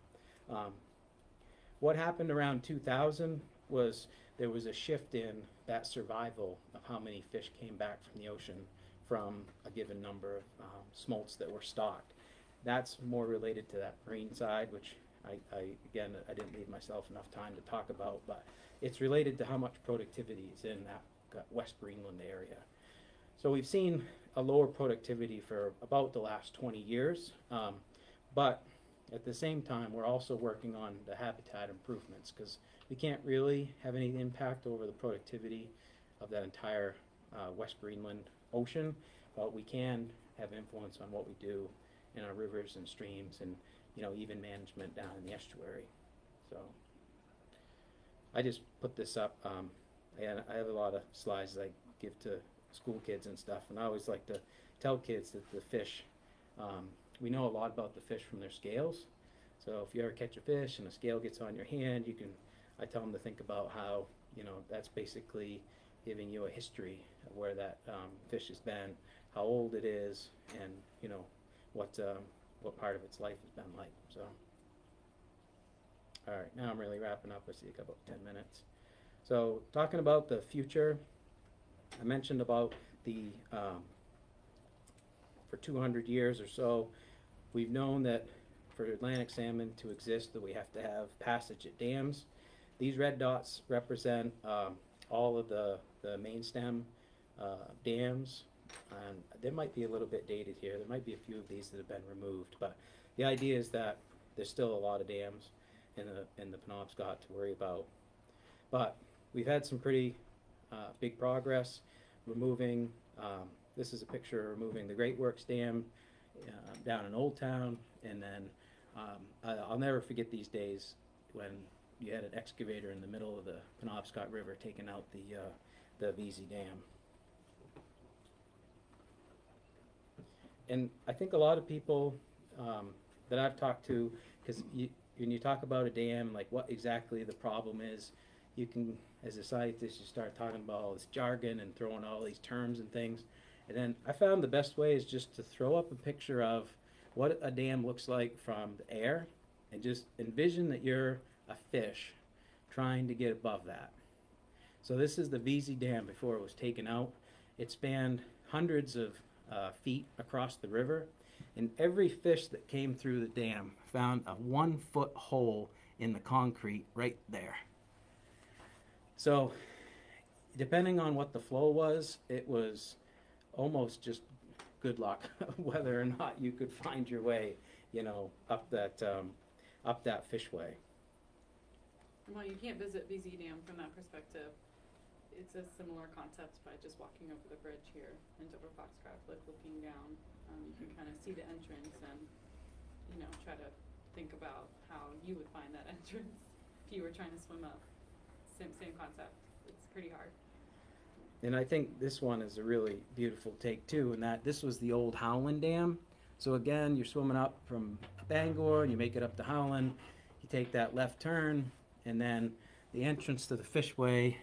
[SPEAKER 2] What happened around 2000 was there was a shift in that survival of how many fish came back from the ocean from a given number of smolts that were stocked. That's more related to that marine side, which I didn't leave myself enough time to talk about, but it's related to how much productivity is in that West Greenland area. So we've seen a lower productivity for about the last 20 years, but at the same time, we're also working on the habitat improvements, because we can't really have any impact over the productivity of that entire West Greenland ocean, but we can have influence on what we do in our rivers and streams, and, you know, even management down in the estuary. So I just put this up, and I have a lot of slides that I give to school kids and stuff, and I always like to tell kids that the fish, we know a lot about the fish from their scales. So if you ever catch a fish and a scale gets on your hand, I tell them to think about how, you know, that's basically giving you a history of where that fish has been, how old it is, and, you know, what part of its life has been like. So, all right, now I'm really wrapping up. I see about 10 minutes. So talking about the future, I mentioned about the for 200 years or so, we've known that for Atlantic salmon to exist, that we have to have passage at dams. These red dots represent all of the main stem dams, and they might be a little bit dated here. There might be a few of these that have been removed, but the idea is that there's still a lot of dams in the Penobscot to worry about. But we've had some pretty big progress removing. This is a picture of removing the Great Works Dam down in Old Town, and then I'll never forget these days when you had an excavator in the middle of the Penobscot River taking out the VZ Dam. And I think a lot of people that I've talked to, because when you talk about a dam, like what exactly the problem is, you can, as a scientist, you start talking about all this jargon and throwing all these terms and things. And then I found the best way is just to throw up a picture of what a dam looks like from the air, and just envision that you're a fish trying to get above that. So this is the VZ Dam before it was taken out. It spanned hundreds of feet across the river, and every fish that came through the dam found a 1-foot hole in the concrete right there. So depending on what the flow was, it was almost just good luck whether or not you could find your way, you know, up that fishway.
[SPEAKER 1] Well, you can't visit VZ Dam from that perspective. It's a similar concept by just walking over the bridge here in dover-foxcroft, like looking down. You can kind of see the entrance and, you know, try to think about how you would find that entrance if you were trying to swim up. Same concept. It's pretty hard.
[SPEAKER 2] And I think this one is a really beautiful take too, in that this was the old Howland Dam. So again, you're swimming up from Bangor, and you make it up to Howland, you take that left turn, and then the entrance to the fishway,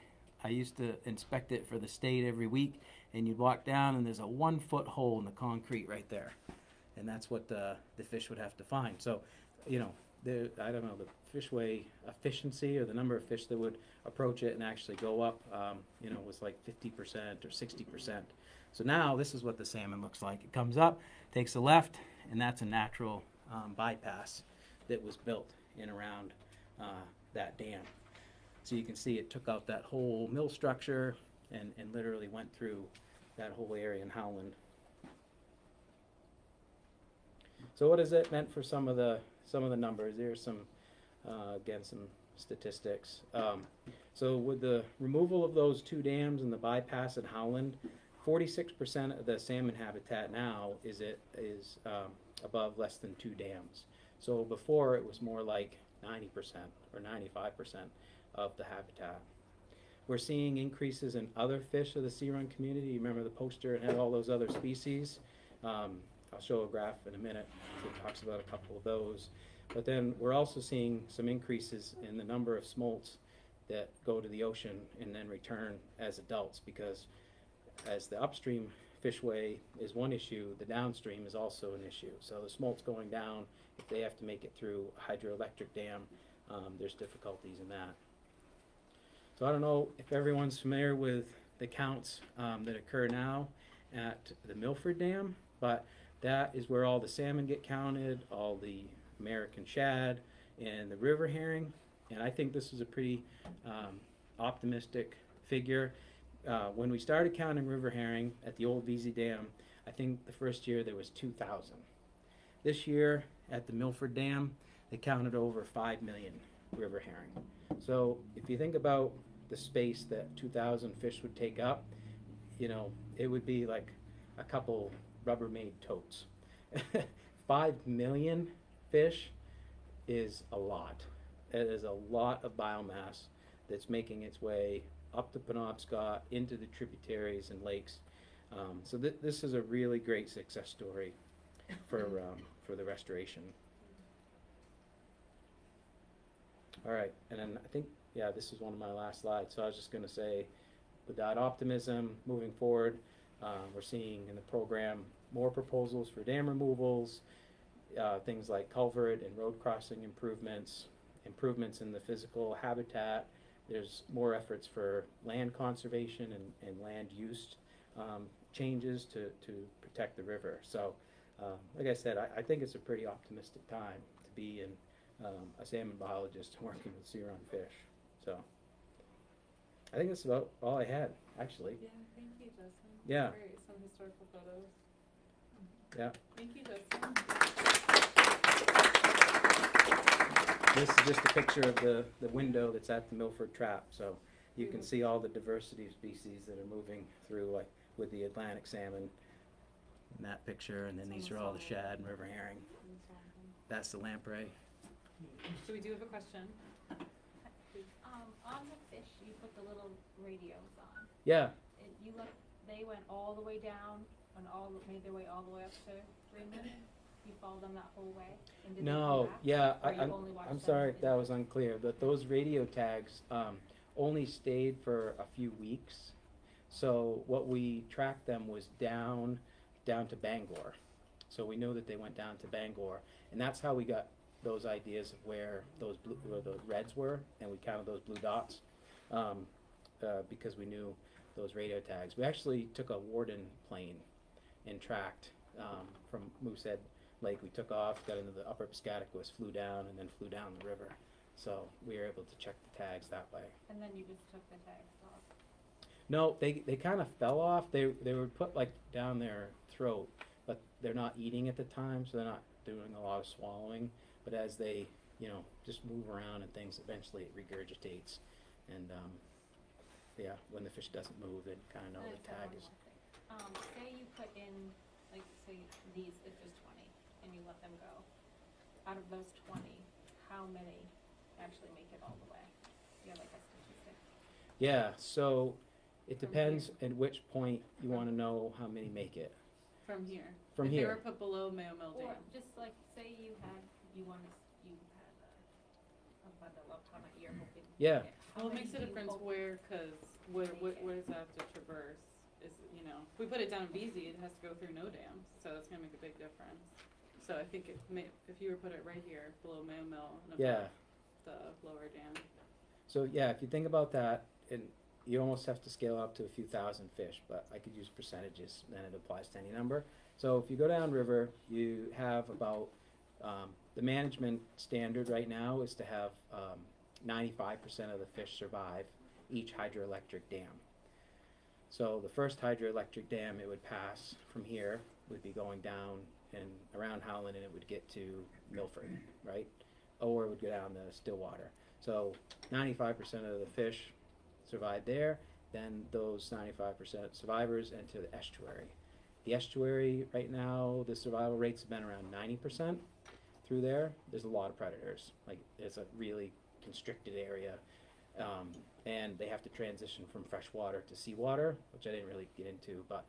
[SPEAKER 2] I used to inspect it for the state every week, and you'd walk down and there's a 1-foot hole in the concrete right there. And that's what the fish would have to find. So, you know, I don't know, the fishway efficiency or the number of fish that would approach it and actually go up, you know, was like 50% or 60%. So now this is what the salmon looks like. It comes up, takes a left, and that's a natural bypass that was built in around that dam. So you can see it took out that whole mill structure and literally went through that whole area in Howland. So what has it meant for some of the numbers? There's some, again, some statistics. So with the removal of those 2 dams and the bypass at Howland, 46% of the salmon habitat now is above less than 2 dams. So before it was more like 90% or 95% of the habitat. We're seeing increases in other fish of the sea run community. You remember the poster and had all those other species. I'll show a graph in a minute that talks about a couple of those. But then we're also seeing some increases in the number of smolts that go to the ocean and then return as adults, because as the upstream fishway is one issue, the downstream is also an issue. So the smolts going down, if they have to make it through a hydroelectric dam, there's difficulties in that. So I don't know if everyone's familiar with the counts that occur now at the Milford Dam, but that is where all the salmon get counted, all the American shad, and the river herring. And I think this is a pretty optimistic figure. When we started counting river herring at the old VZ Dam, I think the first year there was 2,000. This year at the Milford Dam, they counted over 5 million river herring. So if you think about the space that 2,000 fish would take up, you know, it would be like a couple Rubbermaid totes. 5 million fish is a lot. It is a lot of biomass that's making its way up the Penobscot, into the tributaries and lakes. So this is a really great success story for the restoration. All right, and then I think, yeah, this is one of my last slides. So I was just going to say, with that optimism moving forward, we're seeing in the program more proposals for dam removals, things like culvert and road crossing improvements, improvements in the physical habitat. There's more efforts for land conservation and land use changes to protect the river. So, like I said, I think it's a pretty optimistic time to be in a salmon biologist working with sea run fish. So I think that's about all I had, actually.
[SPEAKER 1] Yeah, thank you, Justin.
[SPEAKER 2] Yeah.
[SPEAKER 1] Great. Some historical photos.
[SPEAKER 2] Yeah.
[SPEAKER 1] Thank you, Justin.
[SPEAKER 2] This is just a picture of the window that's at the Milford Trap. So you can see all the diversity of species that are moving through, like with the Atlantic salmon in that picture, and then these are all the shad and river herring. That's the lamprey.
[SPEAKER 1] So we do have a question.
[SPEAKER 4] On the fish, you put the little radios on.
[SPEAKER 2] Yeah.
[SPEAKER 4] And they went all the way down and made their way all the way up to Greenland? You followed them that whole way? And did they come
[SPEAKER 2] No,
[SPEAKER 4] back?
[SPEAKER 2] yeah,
[SPEAKER 4] Or you only watched
[SPEAKER 2] I'm
[SPEAKER 4] them
[SPEAKER 2] sorry
[SPEAKER 4] in
[SPEAKER 2] if that was unclear, but those radio tags only stayed for a few weeks. So what we tracked them was down to Bangor. So we knew that they went down to Bangor, and that's how we got those ideas of where those reds were, and we counted those blue dots because we knew those radio tags. We actually took a Warden plane and tracked from Moosehead Lake. We took off, got into the upper Pisctataquis, flew down, and then flew down the river. So we were able to check the tags that way.
[SPEAKER 4] And then you just took the tags off?
[SPEAKER 2] No, they kind of fell off. They were put like down their throat, but they're not eating at the time, so they're not doing a lot of swallowing. But as they, just move around and things, eventually it regurgitates. And yeah, when the fish doesn't move, they kind of know the tag is.
[SPEAKER 4] Say you put in, like, say these, if there's 20, and you let them go. Out of those 20, how many actually make it all the way? You have like a statistic?
[SPEAKER 2] Yeah, so it
[SPEAKER 4] From
[SPEAKER 2] depends
[SPEAKER 4] here.
[SPEAKER 2] at which point you want to know how many make it.
[SPEAKER 1] From here.
[SPEAKER 2] From
[SPEAKER 1] if
[SPEAKER 2] here.
[SPEAKER 1] They were put below Mayo Mill
[SPEAKER 4] Or
[SPEAKER 1] Dam.
[SPEAKER 4] just like, say you had a bundle of ton a year hoping. to
[SPEAKER 2] Yeah.
[SPEAKER 4] get. How
[SPEAKER 1] Well, it
[SPEAKER 4] many
[SPEAKER 1] makes a
[SPEAKER 4] do you
[SPEAKER 1] difference
[SPEAKER 4] hope-
[SPEAKER 1] where, because where does that have to traverse? Is, if we put it down in BZ, it has to go through no dams, so that's gonna make a big difference. So I think if you were to put it right here, below Mayo Mill and
[SPEAKER 2] Yeah.
[SPEAKER 1] above the lower dam.
[SPEAKER 2] So yeah, if you think about that, and you almost have to scale up to a few thousand fish, but I could use percentages, then it applies to any number. So if you go down river, you have about, the management standard right now is to have 95% of the fish survive each hydroelectric dam. So the first hydroelectric dam it would pass from here would be going down and around Howland, and it would get to Milford, right? Or it would go down to Stillwater. So 95% of the fish survive there, then those 95% survivors enter the estuary. The estuary right now, the survival rates have been around 90% through there. There's a lot of predators. Like, it's a really constricted area, and they have to transition from freshwater to seawater, which I didn't really get into, but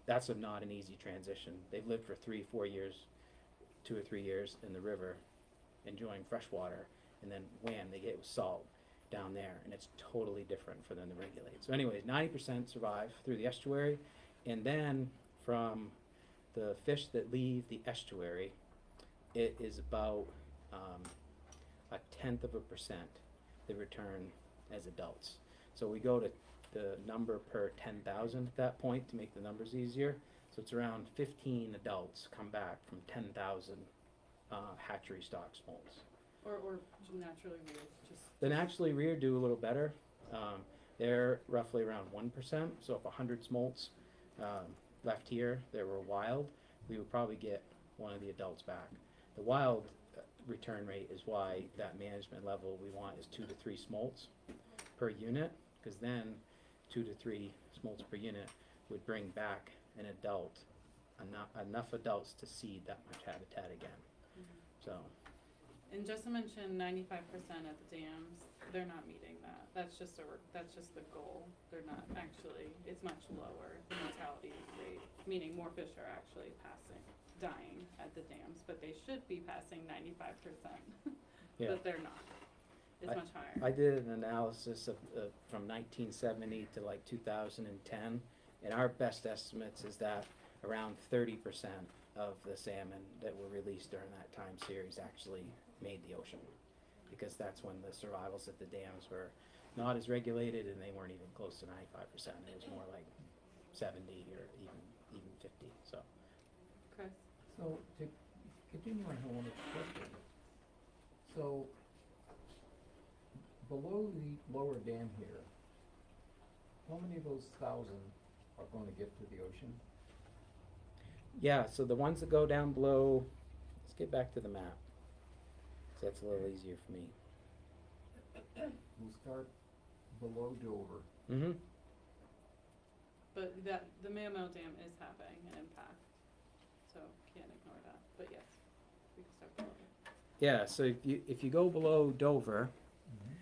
[SPEAKER 2] that's not an easy transition. They've lived for 3-4 years, 2 or 3 years in the river, enjoying freshwater, and then wham, they get it with salt down there, and it's totally different for them to regulate. So anyways, 90% survive through the estuary, and then from the fish that leave the estuary, it is about 0.1% that return as adults. So we go to the number per 10,000 at that point to make the numbers easier. So it's around 15 adults come back from 10,000 hatchery stock smolts.
[SPEAKER 1] Or naturally reared, just.
[SPEAKER 2] The naturally reared do a little better. They're roughly around 1%. So if 100 smolts left here that were wild, we would probably get one of the adults back. The wild return rate is why that management level we want is 2 to 3 smolts per unit, because then 2 to 3 smolts per unit would bring back an adult, enough adults to seed that much habitat again. So.
[SPEAKER 1] And just to mention, 95% at the dams, they're not meeting that. That's just the goal. They're not actually. It's much lower the mortality rate, meaning more fish are actually dying at the dams, but they should be passing 95%.
[SPEAKER 2] Yeah.
[SPEAKER 1] But they're not. It's much higher.
[SPEAKER 2] I did an analysis of from 1970 to like 2010, and our best estimates is that around 30% of the salmon that were released during that time series actually made the ocean, because that's when the survivals at the dams were not as regulated, and they weren't even close to 95%. It was more like 70 or even 50. So.
[SPEAKER 1] Chris?
[SPEAKER 5] So to continue on Helena's question, so below the lower dam here, how many of those 1,000 are going to get to the ocean?
[SPEAKER 2] Yeah, so the ones that go down below, let's get back to the map, so that's a little easier for me.
[SPEAKER 5] We'll start below Dover.
[SPEAKER 2] Mm-hmm.
[SPEAKER 1] But the Mayo Mill Dam is having an impact, so can't ignore that. But yes, we can start below.
[SPEAKER 2] Yeah, so if you go below Dover,
[SPEAKER 5] Mhm.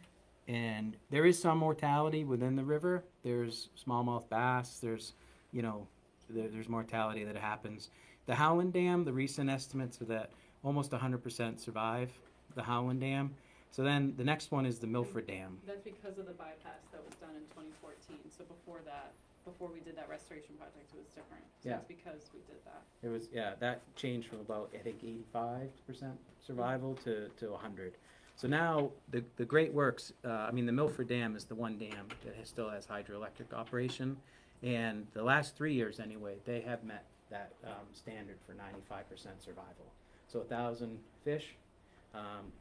[SPEAKER 2] and there is some mortality within the river. There's smallmouth bass. There's, you know, there's mortality that happens. The Howland Dam, the recent estimates are that almost 100% survive the Howland Dam. So then the next one is the Milford Dam.
[SPEAKER 1] That's because of the bypass that was done in 2014. So before that, before we did that restoration project, it was different. So
[SPEAKER 2] Yeah.
[SPEAKER 1] it's because we did that.
[SPEAKER 2] It was, yeah, that changed from about, I think, 85% survival to 100. So now the Great Works, I mean, the Milford Dam is the one dam that still has hydroelectric operation. And the last 3 years anyway, they have met that standard for 95% survival. So 1,000 fish,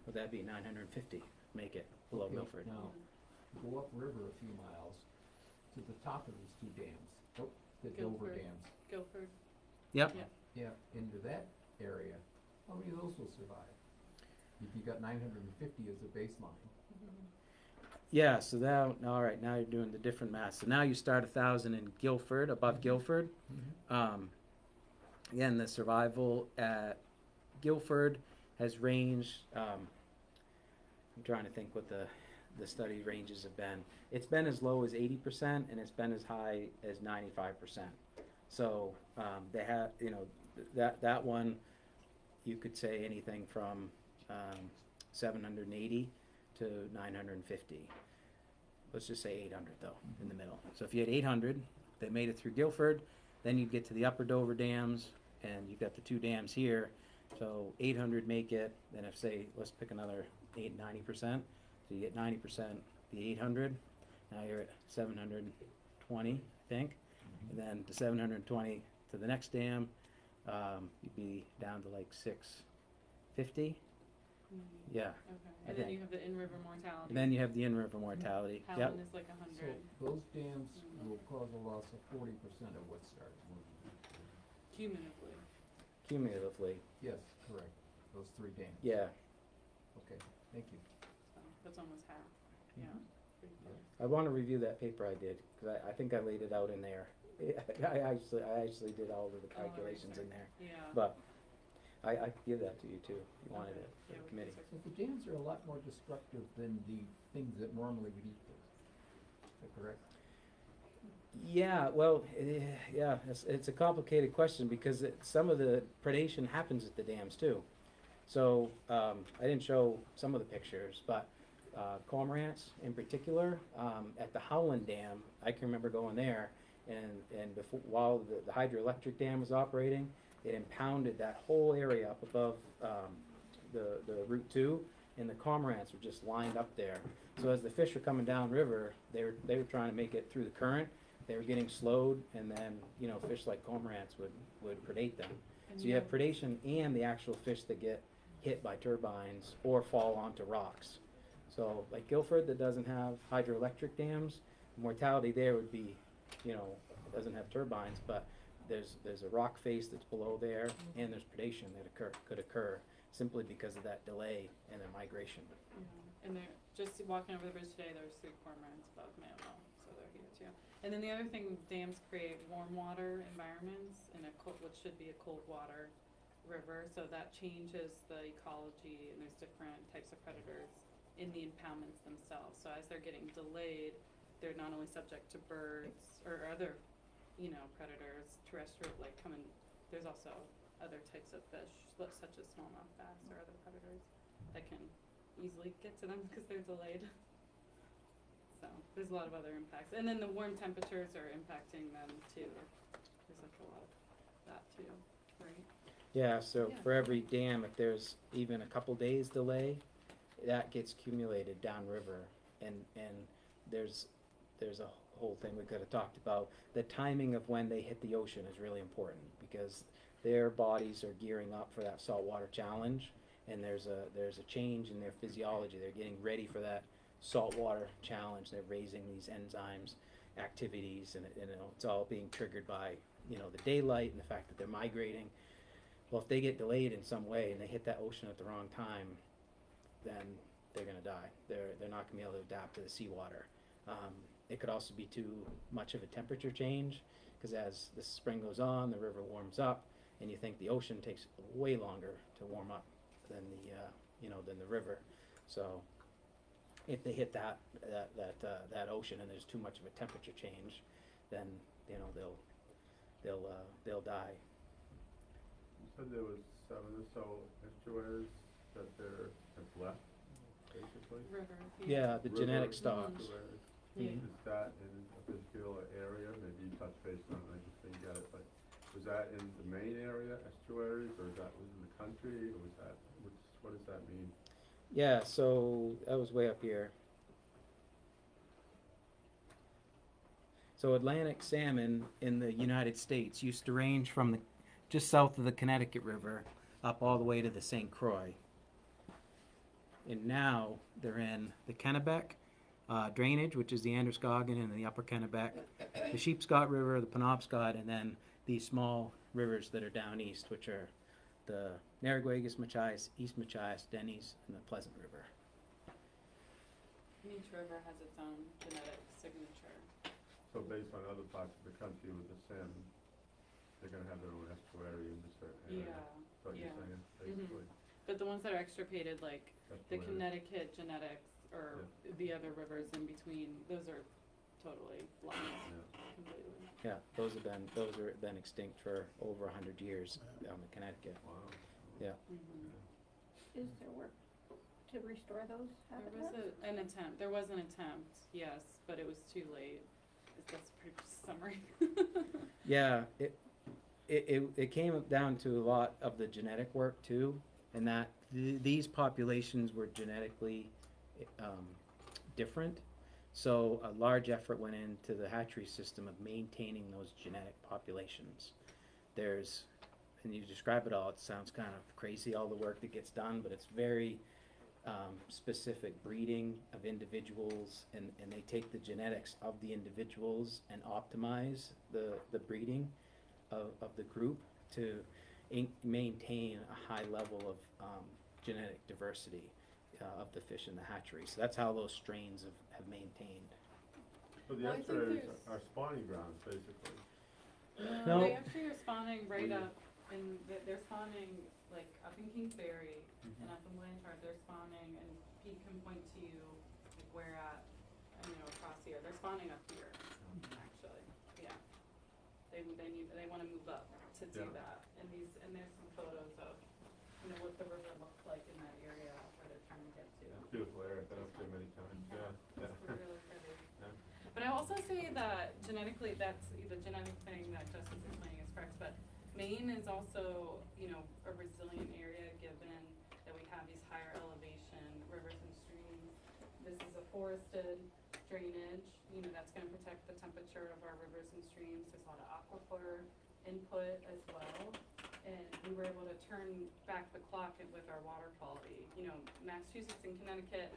[SPEAKER 2] would that be 950 make it below
[SPEAKER 5] Okay,
[SPEAKER 2] Milford?
[SPEAKER 5] Now, go upriver a few miles to the top of these two dams, the Dover
[SPEAKER 1] Guilford.
[SPEAKER 5] dams.
[SPEAKER 1] Guilford.
[SPEAKER 2] Yep.
[SPEAKER 1] Yeah.
[SPEAKER 5] Yeah, into that area, how many of those will survive? If you got 950 as a baseline.
[SPEAKER 2] Yeah, so now, all right, now you're doing the different math. So now you start 1,000 in Guilford, above Guilford. Again, the survival at Guilford has ranged, I'm trying to think what the study ranges have been. It's been as low as 80% and it's been as high as 95%. So they have, you know, that one, you could say anything from 780 to 950. Let's just say 800 though, in the middle. So if you had 800 that made it through Guilford, then you'd get to the upper Dover dams, and you've got the two dams here. So 800 make it, then if say, let's pick another 90%. So you get 90%, the 800. Now you're at 720, I think. And then the 720 to the next dam, you'd be down to like 650. Yeah.
[SPEAKER 1] Okay.
[SPEAKER 2] I
[SPEAKER 1] And then
[SPEAKER 2] think.
[SPEAKER 1] you have the in-river mortality.
[SPEAKER 2] And then you have the in-river mortality. Yep.
[SPEAKER 1] Howland is like
[SPEAKER 5] So
[SPEAKER 1] 100
[SPEAKER 5] those dams will cause a loss of 40% of what starts.
[SPEAKER 1] cumulatively.
[SPEAKER 2] Cumulatively.
[SPEAKER 5] Yes, correct. Those three dams.
[SPEAKER 2] Yeah.
[SPEAKER 5] Okay, thank you.
[SPEAKER 1] So that's almost half. Yeah. Pretty close.
[SPEAKER 2] I want to review that paper I did, because I think I laid it out in there. I actually did all of the
[SPEAKER 1] Oh,
[SPEAKER 2] calculations in
[SPEAKER 1] research.
[SPEAKER 2] there.
[SPEAKER 1] Yeah.
[SPEAKER 2] But I could give that to you too, if you wanted
[SPEAKER 1] Okay.
[SPEAKER 2] it for
[SPEAKER 1] Yeah,
[SPEAKER 2] the
[SPEAKER 1] we can
[SPEAKER 2] committee.
[SPEAKER 1] research.
[SPEAKER 5] So the dams are a lot more destructive than the things that normally would eat them. Is that correct?
[SPEAKER 2] Yeah, well, yeah, it's a complicated question because some of the predation happens at the dams too. So I didn't show some of the pictures, but cormorants in particular, at the Howland Dam, I can remember going there, and before, while the hydroelectric dam was operating, it impounded that whole area up above the Route 2, and the cormorants were just lined up there. So as the fish were coming down river, they were trying to make it through the current. They were getting slowed, and then, you know, fish like cormorants would predate them. So you have predation and the actual fish that get hit by turbines or fall onto rocks. So like Guilford, that doesn't have hydroelectric dams, mortality there would be, you know, it doesn't have turbines, but there's a rock face that's below there, and there's predation that could occur simply because of that delay in their migration.
[SPEAKER 1] And they're just walking over the bridge today. There's 3 cormorants above Mammal, so they're here too. And then the other thing, dams create warm water environments in what should be a cold water river, so that changes the ecology, and there's different types of predators in the impoundments themselves. So as they're getting delayed, they're not only subject to birds or other, you know, predators, terrestrial, like coming. There's also other types of fish, such as smallmouth bass or other predators that can easily get to them because they're delayed. So there's a lot of other impacts, and then the warm temperatures are impacting them too. There's like a lot of that too, right?
[SPEAKER 2] Yeah, so
[SPEAKER 1] Yeah.
[SPEAKER 2] for every dam, if there's even a couple days delay, that gets accumulated downriver, and there's a whole thing we could have talked about. The timing of when they hit the ocean is really important because their bodies are gearing up for that saltwater challenge, and there's a change in their physiology. They're getting ready for that saltwater challenge. They're raising these enzymes activities, and you know, it's all being triggered by, you know, the daylight and the fact that they're migrating. Well, if they get delayed in some way and they hit that ocean at the wrong time, then they're going to die. They're not going to be able to adapt to the seawater. It could also be too much of a temperature change, because as the spring goes on, the river warms up, and you think the ocean takes way longer to warm up than than the river. So if they hit that ocean and there's too much of a temperature change, then they'll die.
[SPEAKER 3] You said there was 7 or so estuaries that have left, basically?
[SPEAKER 1] Rivers.
[SPEAKER 2] Yeah, the genetic
[SPEAKER 3] River
[SPEAKER 2] stock.
[SPEAKER 3] estuaries.
[SPEAKER 1] Yeah.
[SPEAKER 3] Is that in a particular area? Maybe you touched base on it, I just didn't get it, but was that in the Maine area, estuaries, or is that within the country, or was that, what does that mean?
[SPEAKER 2] Yeah, so that was way up here. So Atlantic salmon in the United States used to range from just south of the Connecticut River up all the way to the St. Croix. And now they're in the Kennebec drainage, which is the Androscoggin and the Upper Kennebec, the Sheepscot River, the Penobscot, and then these small rivers that are down east, which are the Narraguagus, Machias, East Machias, Denny's, and the Pleasant River.
[SPEAKER 1] Each river has its own genetic signature.
[SPEAKER 3] So based on other parts of the country with the salmon, they're gonna have their own estuary in a certain area?
[SPEAKER 1] Yeah.
[SPEAKER 3] That's what you're
[SPEAKER 1] Yeah.
[SPEAKER 3] saying, basically?
[SPEAKER 1] But the ones that are extirpated, like the
[SPEAKER 3] Estuaries.
[SPEAKER 1] Connecticut genetics or the other rivers in between, those are totally lost
[SPEAKER 3] Yeah.
[SPEAKER 1] completely.
[SPEAKER 2] Yeah, those have been extinct for over 100 years on the Connecticut.
[SPEAKER 3] Wow.
[SPEAKER 2] Yeah.
[SPEAKER 1] Mm-hmm.
[SPEAKER 6] Is there work to restore those
[SPEAKER 1] There was
[SPEAKER 6] habitats?
[SPEAKER 1] an attempt. There was an attempt, yes, but it was too late. That's pretty much a summary.
[SPEAKER 2] Yeah, it came down to a lot of the genetic work too, and that these populations were genetically different. So a large effort went into the hatchery system of maintaining those genetic populations. And you describe it all, it sounds kind of crazy, all the work that gets done, but it's very specific breeding of individuals, and they take the genetics of the individuals and optimize the breeding of the group to maintain a high level of genetic diversity of the fish in the hatchery. So that's how those strains have maintained.
[SPEAKER 3] So the
[SPEAKER 1] Well, I think
[SPEAKER 3] estuaries
[SPEAKER 1] there's-
[SPEAKER 3] are spawning grounds, basically?
[SPEAKER 2] No.
[SPEAKER 1] They actually are spawning right
[SPEAKER 3] Where you-
[SPEAKER 1] up, and they're spawning like up in Kingsbury
[SPEAKER 3] Mhm.
[SPEAKER 1] and up in Blanchard. They're spawning, and Pete can point to you like where at, across here. They're spawning up here, actually. Yeah. They want to move up to do
[SPEAKER 3] Yeah.
[SPEAKER 1] that. And there's some photos of what the river looks like in that area where they're trying to get to.
[SPEAKER 3] Beautiful area, I've been up there many times, yeah.
[SPEAKER 1] It's really pretty.
[SPEAKER 3] Yeah.
[SPEAKER 1] But I also say that genetically, that's the genetic thing that Justin's explaining is correct. But Maine is also, a resilient area given that we have these higher elevation rivers and streams. This is a forested drainage, that's going to protect the temperature of our rivers and streams. There's a lot of aquifer input as well. And we were able to turn back the clock with our water quality. Massachusetts and Connecticut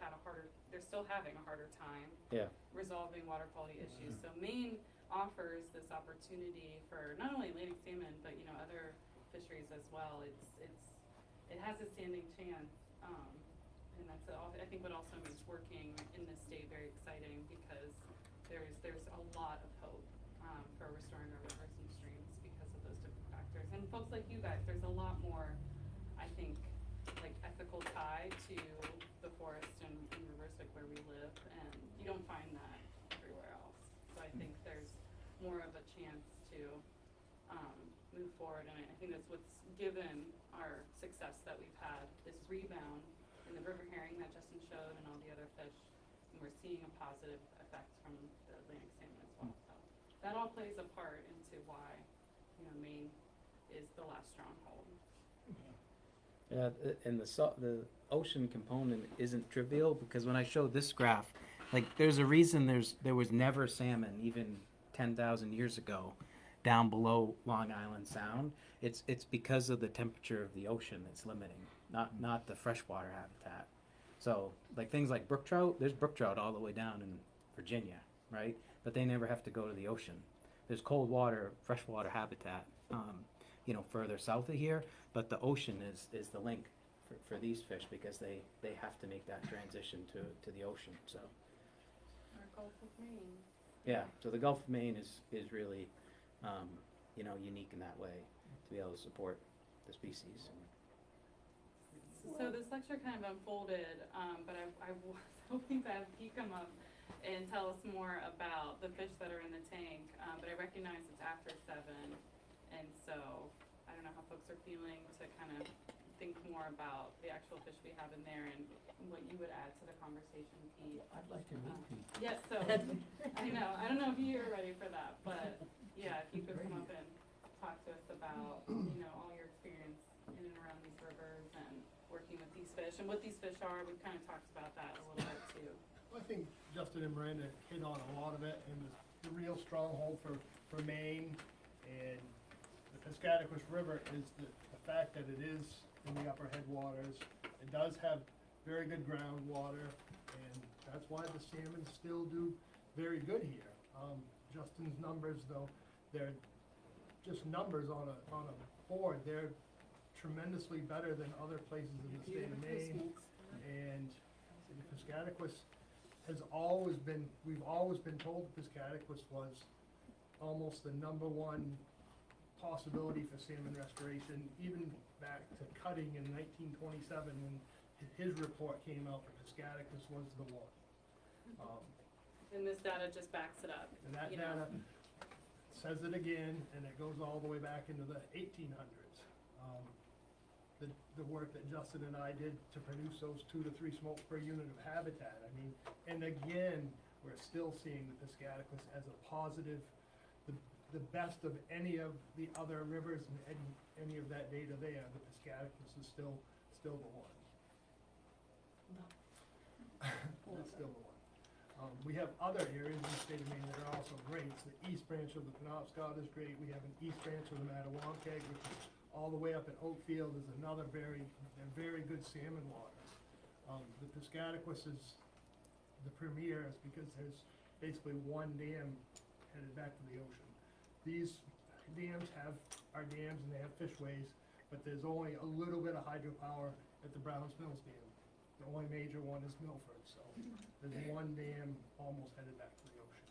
[SPEAKER 1] they're still having a harder time
[SPEAKER 2] Yeah.
[SPEAKER 1] resolving water quality issues. So Maine offers this opportunity for not only Atlantic salmon, but other fisheries as well. It has a standing chance, and that's I think what also makes working in this state very exciting, because there's a lot of hope for restoring our rivers and streams because of those different factors. And folks like you guys, there's a lot more, I think, like ethical tie to the forest and rivers like where we live, and you don't find that everywhere else. So I think there's more of a chance to move forward, and I think that's what's given our success that we've had, this rebound in the river herring that Justin showed and all the other fish, and we're seeing a positive effect from the Atlantic salmon as well. So that all plays a part into why Maine is the last stronghold.
[SPEAKER 2] Yeah, and the ocean component isn't trivial, because when I showed this graph, like there's a reason there was never salmon even 10,000 years ago down below Long Island Sound. It's because of the temperature of the ocean that's limiting, not the freshwater habitat. So like things like brook trout, there's brook trout all the way down in Virginia, right? But they never have to go to the ocean. There's cold water, freshwater habitat, further south of here, but the ocean is the link for these fish, because they have to make that transition to the ocean. So
[SPEAKER 1] Our Gulf of Maine.
[SPEAKER 2] yeah, so the Gulf of Maine is really unique in that way, to be able to support the species.
[SPEAKER 1] So this lecture kind of unfolded, but I was hoping to have Pete come up and tell us more about the fish that are in the tank, but I recognize it's after 7, and so I don't know how folks are feeling to kind of think more about the actual fish we have in there and what you would add to the conversation, Pete.
[SPEAKER 5] I'd like to meet Pete.
[SPEAKER 1] Yes, so, I don't know if you're ready for that, but yeah, if you could come up and talk to us about, all your experience in and around these rivers and working with these fish and what these fish are. We've kind of talked about that a little bit too.
[SPEAKER 7] I think Justin and Miranda hit on a lot of it, and the real stronghold for Maine and the Pisctataquis River is the fact that it is in the upper headwaters. It does have very good groundwater, and that's why the salmon still do very good here. Justin's numbers, though, they're just numbers on a board. They're tremendously better than other places in the state of Maine, and the Pisctataquis has always been, we've always been told the Pisctataquis was almost the #1 possibility for salmon restoration, even back to Cutting in 1927 when his report came out, the Pisctataquis was the one.
[SPEAKER 1] And this data just backs it up.
[SPEAKER 7] And that data says it again, and it goes all the way back into the 1800s. The work that Justin and I did to produce those 2 to 3 smokes per unit of habitat. I mean, and again, we're still seeing the Pisctataquis as a positive, the best of any of the other rivers and any of that data there. The Pisctataquis is still the one. That's still the one. We have other areas in the state of Maine that are also great. The east branch of the Penobscot is great. We have an east branch of the Mattawamkeag, which is all the way up in Oakfield, is another very good salmon waters. The Pisctataquis is the premier because there's basically one dam headed back to the ocean. These dams are dams and they have fishways, but there's only a little bit of hydropower at the Browns Mills Dam. The only major one is Milford, so there's one dam almost headed back to the ocean.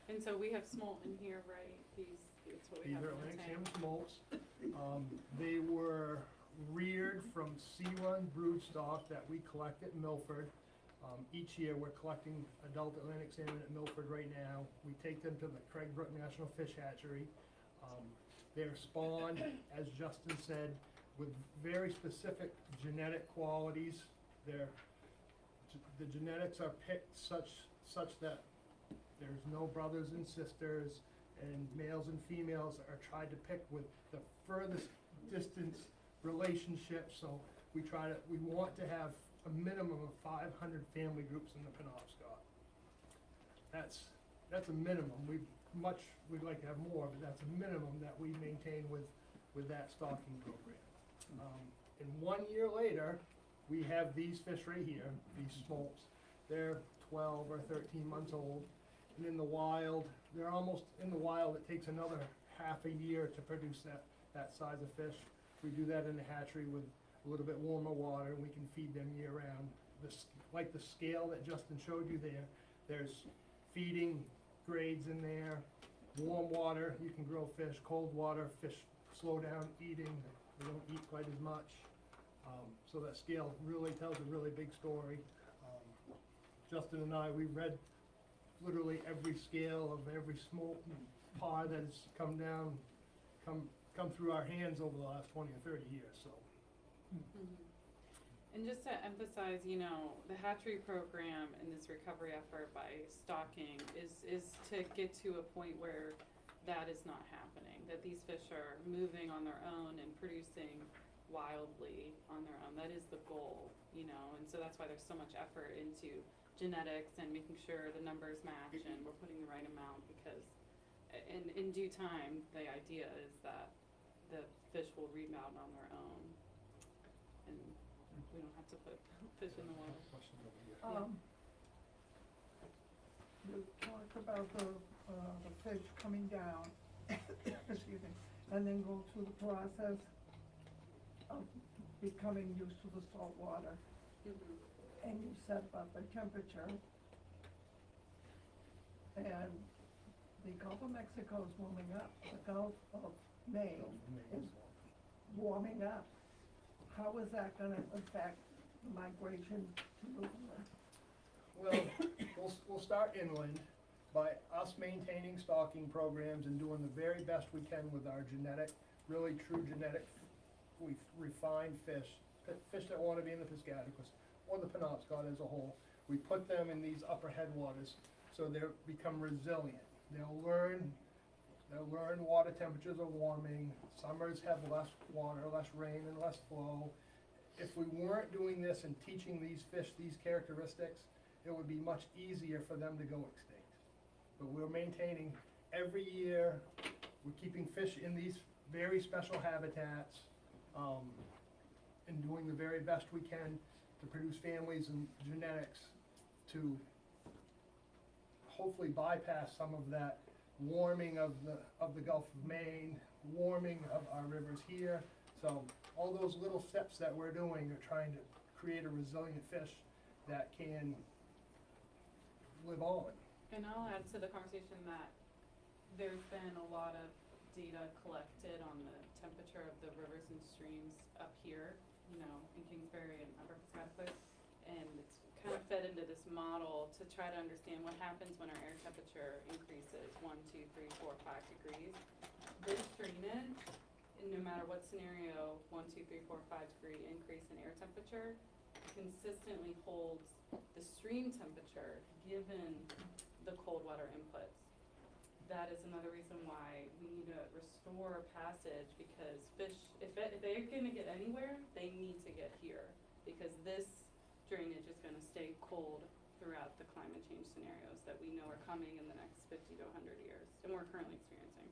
[SPEAKER 1] And so we have smolt in here, right? That's what we
[SPEAKER 7] These
[SPEAKER 1] have
[SPEAKER 7] are
[SPEAKER 1] in the
[SPEAKER 7] Atlantic
[SPEAKER 1] tank.
[SPEAKER 7] salmon smolts. They were reared from sea-run broodstock that we collect at Milford. Each year, we're collecting adult Atlantic salmon at Milford right now. We take them to the Craig Brook National Fish Hatchery. They're spawned, as Justin said, with very specific genetic qualities. The genetics are picked such that there's no brothers and sisters, and males and females are tried to pick with the furthest distance relationship. So we want to have a minimum of 500 family groups in the Penobscot. That's a minimum. We'd like to have more, but that's a minimum that we maintain with that stocking program. And 1 year later, we have these fish right here, these smolts. They're 12 or 13 months old. And in the wild, it takes another half a year to produce that size of fish. We do that in the hatchery with a little bit warmer water, and we can feed them year round. Like the scale that Justin showed you there, there's feeding grades in there. Warm water, you can grow fish. Cold water, fish slow down eating. They don't eat quite as much. So that scale really tells a really big story. Justin and I, we read literally every scale of every smolt and pod that has come through our hands over the last 20 or 30 years. So.
[SPEAKER 1] And just to emphasize, the hatchery program and this recovery effort by stocking is to get to a point where that is not happening, that these fish are moving on their own and producing wildly on their own. That is the goal, and so that's why there's so much effort into genetics and making sure the numbers match and we're putting the right amount, because in due time, the idea is that the fish will rebound on their own and we don't have to put fish in the water.
[SPEAKER 6] You talked about the fish coming down, excuse me, and then go through the process of becoming used to the salt water. And you said about the temperature, and the Gulf of Mexico is warming up, the Gulf of Maine is warming up. how is that gonna affect the migration to Newfoundland?
[SPEAKER 7] Well, we'll start inland by us maintaining stocking programs and doing the very best we can with our genetic, really true genetic, we refined fish that want to be in the Pisctataquis or the Penobscot as a whole. We put them in these upper headwaters so they become resilient. They'll learn water temperatures are warming, summers have less water, less rain and less flow. If we weren't doing this and teaching these fish these characteristics, it would be much easier for them to go extinct. But we're maintaining every year, we're keeping fish in these very special habitats, and doing the very best we can to produce families and genetics to hopefully bypass some of that warming of the Gulf of Maine, warming of our rivers here. So all those little steps that we're doing are trying to create a resilient fish that can live on.
[SPEAKER 1] And I'll add to the conversation that there's been a lot of data collected on the temperature of the rivers and streams up here, you know, in Kingsbury and Upper Pisctataquis, and it's kind of fed into this model to try to understand what happens when our air temperature increases 1, 2, 3, 4, 5 degrees. This drainage, no matter what scenario, 1, 2, 3, 4, 5 degree increase in air temperature consistently holds the stream temperature given the cold water inputs. That is another reason why we need to restore passage, because fish, if they're gonna get anywhere, they need to get here, because this drainage is gonna stay cold throughout the climate change scenarios that we know are coming in the next 50 to 100 years, and we're currently experiencing.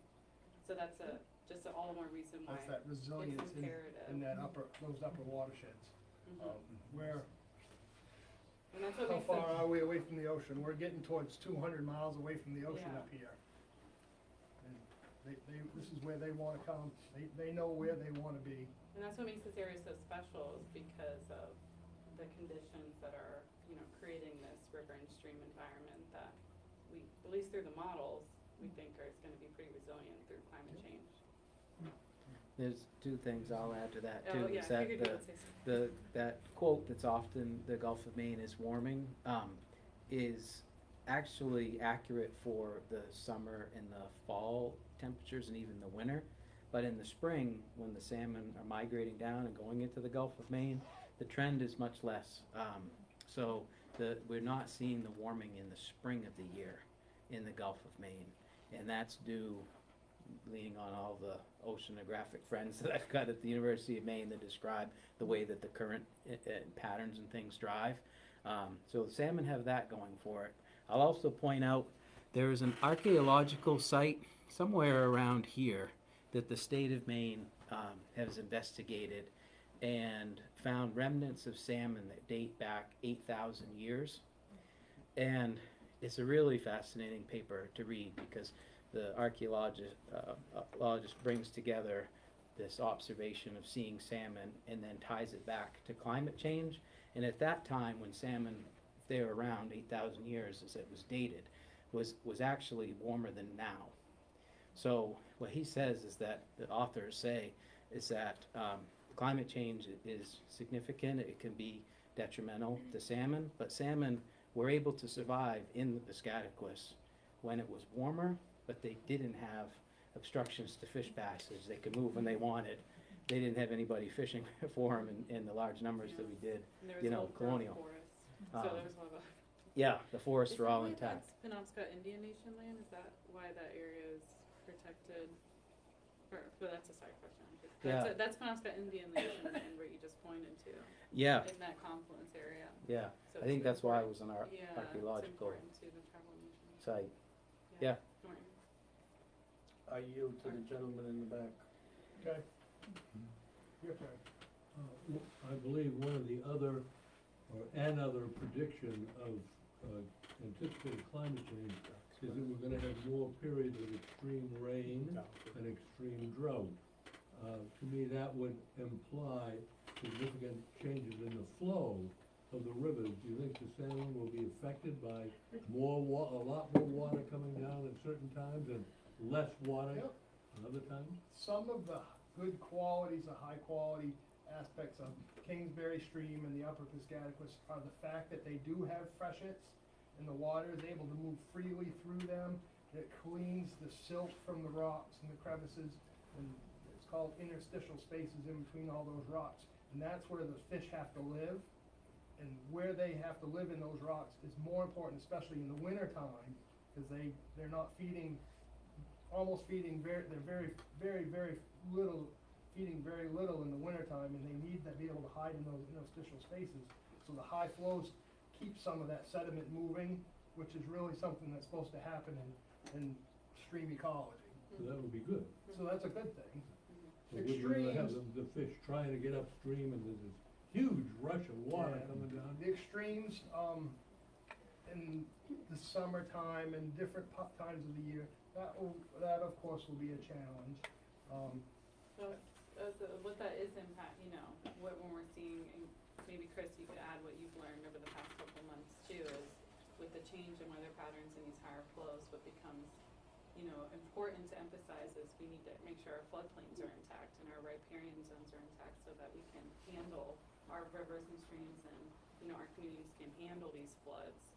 [SPEAKER 1] So that's just all more reason why
[SPEAKER 7] That's that resilience
[SPEAKER 1] it's imperative.
[SPEAKER 7] in that those upper watersheds. Where
[SPEAKER 1] And that's what
[SPEAKER 7] how
[SPEAKER 1] makes
[SPEAKER 7] far are we away from the ocean? We're getting towards 200 miles away from the ocean
[SPEAKER 1] Yeah.
[SPEAKER 7] up here. And this is where they want to come. They know where they want to be.
[SPEAKER 1] And that's what makes this area so special, is because of the conditions that are, you know, creating this river and stream environment that we, at least through the models, we think is going to be pretty resilient through climate change.
[SPEAKER 2] There's two things I'll add to that too.
[SPEAKER 1] Oh, yeah,
[SPEAKER 2] Is
[SPEAKER 1] I
[SPEAKER 2] that
[SPEAKER 1] figured you would say something.
[SPEAKER 2] that quote that's often the Gulf of Maine is warming is actually accurate for the summer and the fall temperatures and even the winter. But in the spring, when the salmon are migrating down and going into the Gulf of Maine, the trend is much less. So we're not seeing the warming in the spring of the year in the Gulf of Maine. And that's due, leaning on all the oceanographic friends that I've got at the University of Maine that describe the way that the current patterns and things drive. So the salmon have that going for it. I'll also point out there is an archaeological site somewhere around here that the state of Maine has investigated and found remnants of salmon that date back 8,000 years. And it's a really fascinating paper to read, because the archaeologist brings together this observation of seeing salmon and then ties it back to climate change. And at that time, when salmon, if they were around 8,000 years as it was dated, was actually warmer than now. So what he says is that, the authors say, is that climate change is significant. It can be detrimental to salmon, but salmon were able to survive in the Pisctataquis when it was warmer, but they didn't have obstructions to fish passage. They could move when they wanted. They didn't have anybody fishing for them in the large numbers that we did,
[SPEAKER 1] And there was
[SPEAKER 2] you know,
[SPEAKER 1] old growth
[SPEAKER 2] colonial.
[SPEAKER 1] forests.
[SPEAKER 2] Um,
[SPEAKER 1] So there was one of
[SPEAKER 2] Yeah, the forests are all intact.
[SPEAKER 1] That's Penobscot Indian Nation land? Is that why that area is protected? But that's a side question.
[SPEAKER 2] Yeah.
[SPEAKER 1] That's Penobscot Indian Nation land where you just pointed to,
[SPEAKER 2] Yeah,
[SPEAKER 1] in that confluence area.
[SPEAKER 2] yeah.
[SPEAKER 1] So
[SPEAKER 2] I think
[SPEAKER 1] it's
[SPEAKER 2] that's why it
[SPEAKER 1] important-
[SPEAKER 2] was an
[SPEAKER 1] Yeah, it's
[SPEAKER 2] archaeological
[SPEAKER 1] important to the tribal nation.
[SPEAKER 2] site. Yeah.
[SPEAKER 1] Norton.
[SPEAKER 8] I yield to the gentleman in the back.
[SPEAKER 7] Okay? Your turn.
[SPEAKER 9] I believe one of the other, or another prediction of anticipated climate change is that we're gonna have more periods of extreme rain and extreme drought. To me, that would imply significant changes in the flow of the rivers. Do you think the salmon will be affected by a lot more water coming down at certain times and less water
[SPEAKER 7] Yep.
[SPEAKER 9] at other times?
[SPEAKER 7] Some of the good qualities, the high quality aspects of Kingsbury Stream and the upper Pisctataquis are the fact that they do have freshets, and the water is able to move freely through them. It cleans the silt from the rocks and the crevices, and it's called interstitial spaces in between all those rocks. And that's where the fish have to live, and where they have to live in those rocks is more important, especially in the winter time, because they're not feeding, almost feeding they're very little, feeding very little in the winter time, and they need to be able to hide in those interstitial spaces. So the high flows keep some of that sediment moving, which is really something that's supposed to happen in stream ecology.
[SPEAKER 9] So that would be good.
[SPEAKER 7] So that's a good thing.
[SPEAKER 9] So would you rather have
[SPEAKER 7] Extremes.
[SPEAKER 9] the fish trying to get upstream and there's this huge rush of water
[SPEAKER 7] Yeah.
[SPEAKER 9] coming down?
[SPEAKER 7] The extremes, in the summertime and different times of the year, that of course will be a challenge.
[SPEAKER 1] So, what that is impact, when we're seeing, and maybe Chris, you could add what you've learned over the past couple of months too, is with the change in weather patterns and these higher flows, what becomes, important to emphasize is we need to make sure our floodplains are intact and our riparian zones are intact so that we can handle our rivers and streams and, our communities can handle these floods.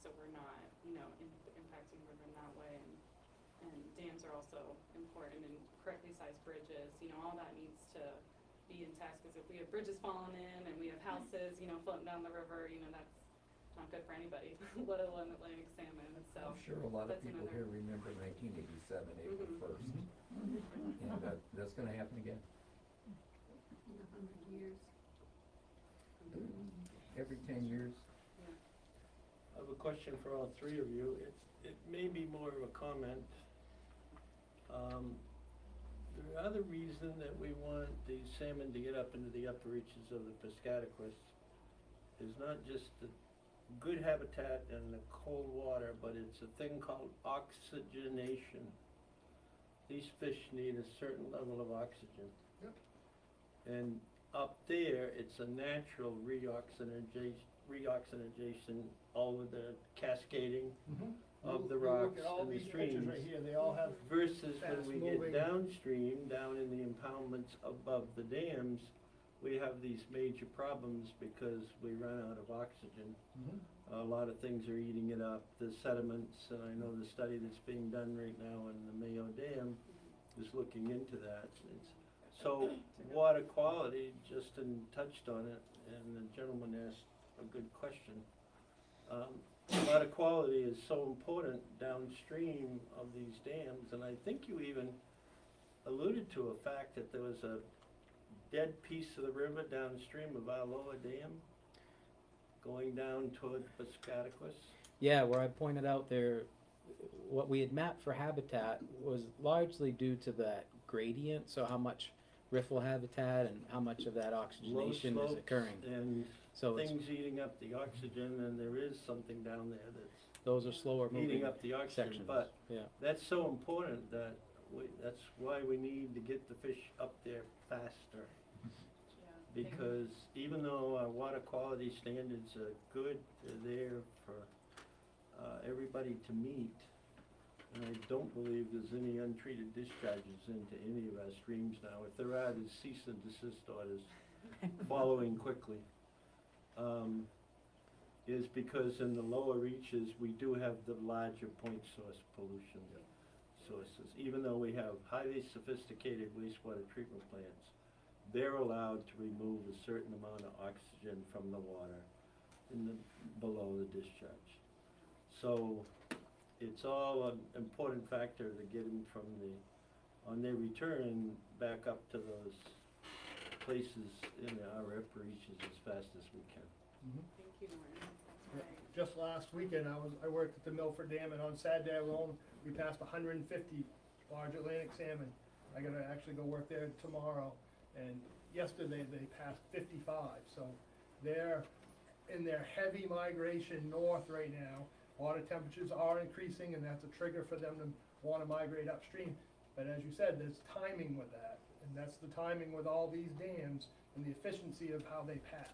[SPEAKER 1] So we're not, impacting the river in that way. And dams are also important, and correctly sized bridges, all that needs to be intact, because if we have bridges falling in and we have houses, floating down the river, that's not good for anybody, let alone Atlantic salmon, so.
[SPEAKER 5] I'm sure a lot of
[SPEAKER 1] that's
[SPEAKER 5] people
[SPEAKER 1] another-
[SPEAKER 5] here remember 1987, April
[SPEAKER 1] Mhm.
[SPEAKER 5] 1st. And that's gonna happen again.
[SPEAKER 4] In 100 years.
[SPEAKER 5] Every 10 years.
[SPEAKER 8] I have a question for all three of you. It may be more of a comment. The other reason that we want the salmon to get up into the upper reaches of the Pisctataquis is not just the good habitat and the cold water, but it's a thing called oxygenation. These fish need a certain level of oxygen.
[SPEAKER 7] Yep.
[SPEAKER 8] And up there, it's a natural reoxygenation over the cascading of the
[SPEAKER 7] You look
[SPEAKER 8] rocks
[SPEAKER 7] at all
[SPEAKER 8] and the
[SPEAKER 7] these pictures
[SPEAKER 8] streams.
[SPEAKER 7] right here, they all have
[SPEAKER 8] Versus when we get
[SPEAKER 7] fast-moving-
[SPEAKER 8] downstream, down in the impoundments above the dams, we have these major problems because we run out of oxygen. A lot of things are eating it up, the sediments, and I know the study that's being done right now in the Mayo Dam is looking into that. So water quality, Justin touched on it, and the gentleman asked a good question. Water quality is so important downstream of these dams, and I think you even alluded to a fact that there was a dead piece of the river downstream of our lower dam going down toward Pisctataquis.
[SPEAKER 2] Yeah, where I pointed out there, what we had mapped for habitat was largely due to that gradient, so how much riffle habitat and how much of that
[SPEAKER 8] Low
[SPEAKER 2] oxygenation is
[SPEAKER 8] slopes
[SPEAKER 2] occurring.
[SPEAKER 8] and
[SPEAKER 2] So it's,
[SPEAKER 8] things eating up the oxygen, and there is something down there that's
[SPEAKER 2] those are slower moving
[SPEAKER 8] eating up the oxygen,
[SPEAKER 2] sections.
[SPEAKER 8] but
[SPEAKER 2] Yeah.
[SPEAKER 8] that's so important that that's why we need to get the fish up there faster. Because even though our water quality standards are good, they're there for everybody to meet. And I don't believe there's any untreated discharges into any of our streams now. If there are, there's cease and desist orders following quickly. Is because in the lower reaches, we do have the larger point source pollution sources. Even though we have highly sophisticated wastewater treatment plants, they're allowed to remove a certain amount of oxygen from the water below the discharge. So it's all an important factor to get them from on their return back up to those places in our upper reaches as fast as we can.
[SPEAKER 1] Thank you, Lauren. That's right.
[SPEAKER 7] Just last weekend, I worked at the Milford Dam, and on Saturday alone, we passed 150 large Atlantic salmon. I gotta actually go work there tomorrow, and yesterday they passed 55, so they're in their heavy migration north right now. Water temperatures are increasing, and that's a trigger for them to wanna migrate upstream. But as you said, there's timing with that, and that's the timing with all these dams and the efficiency of how they pass.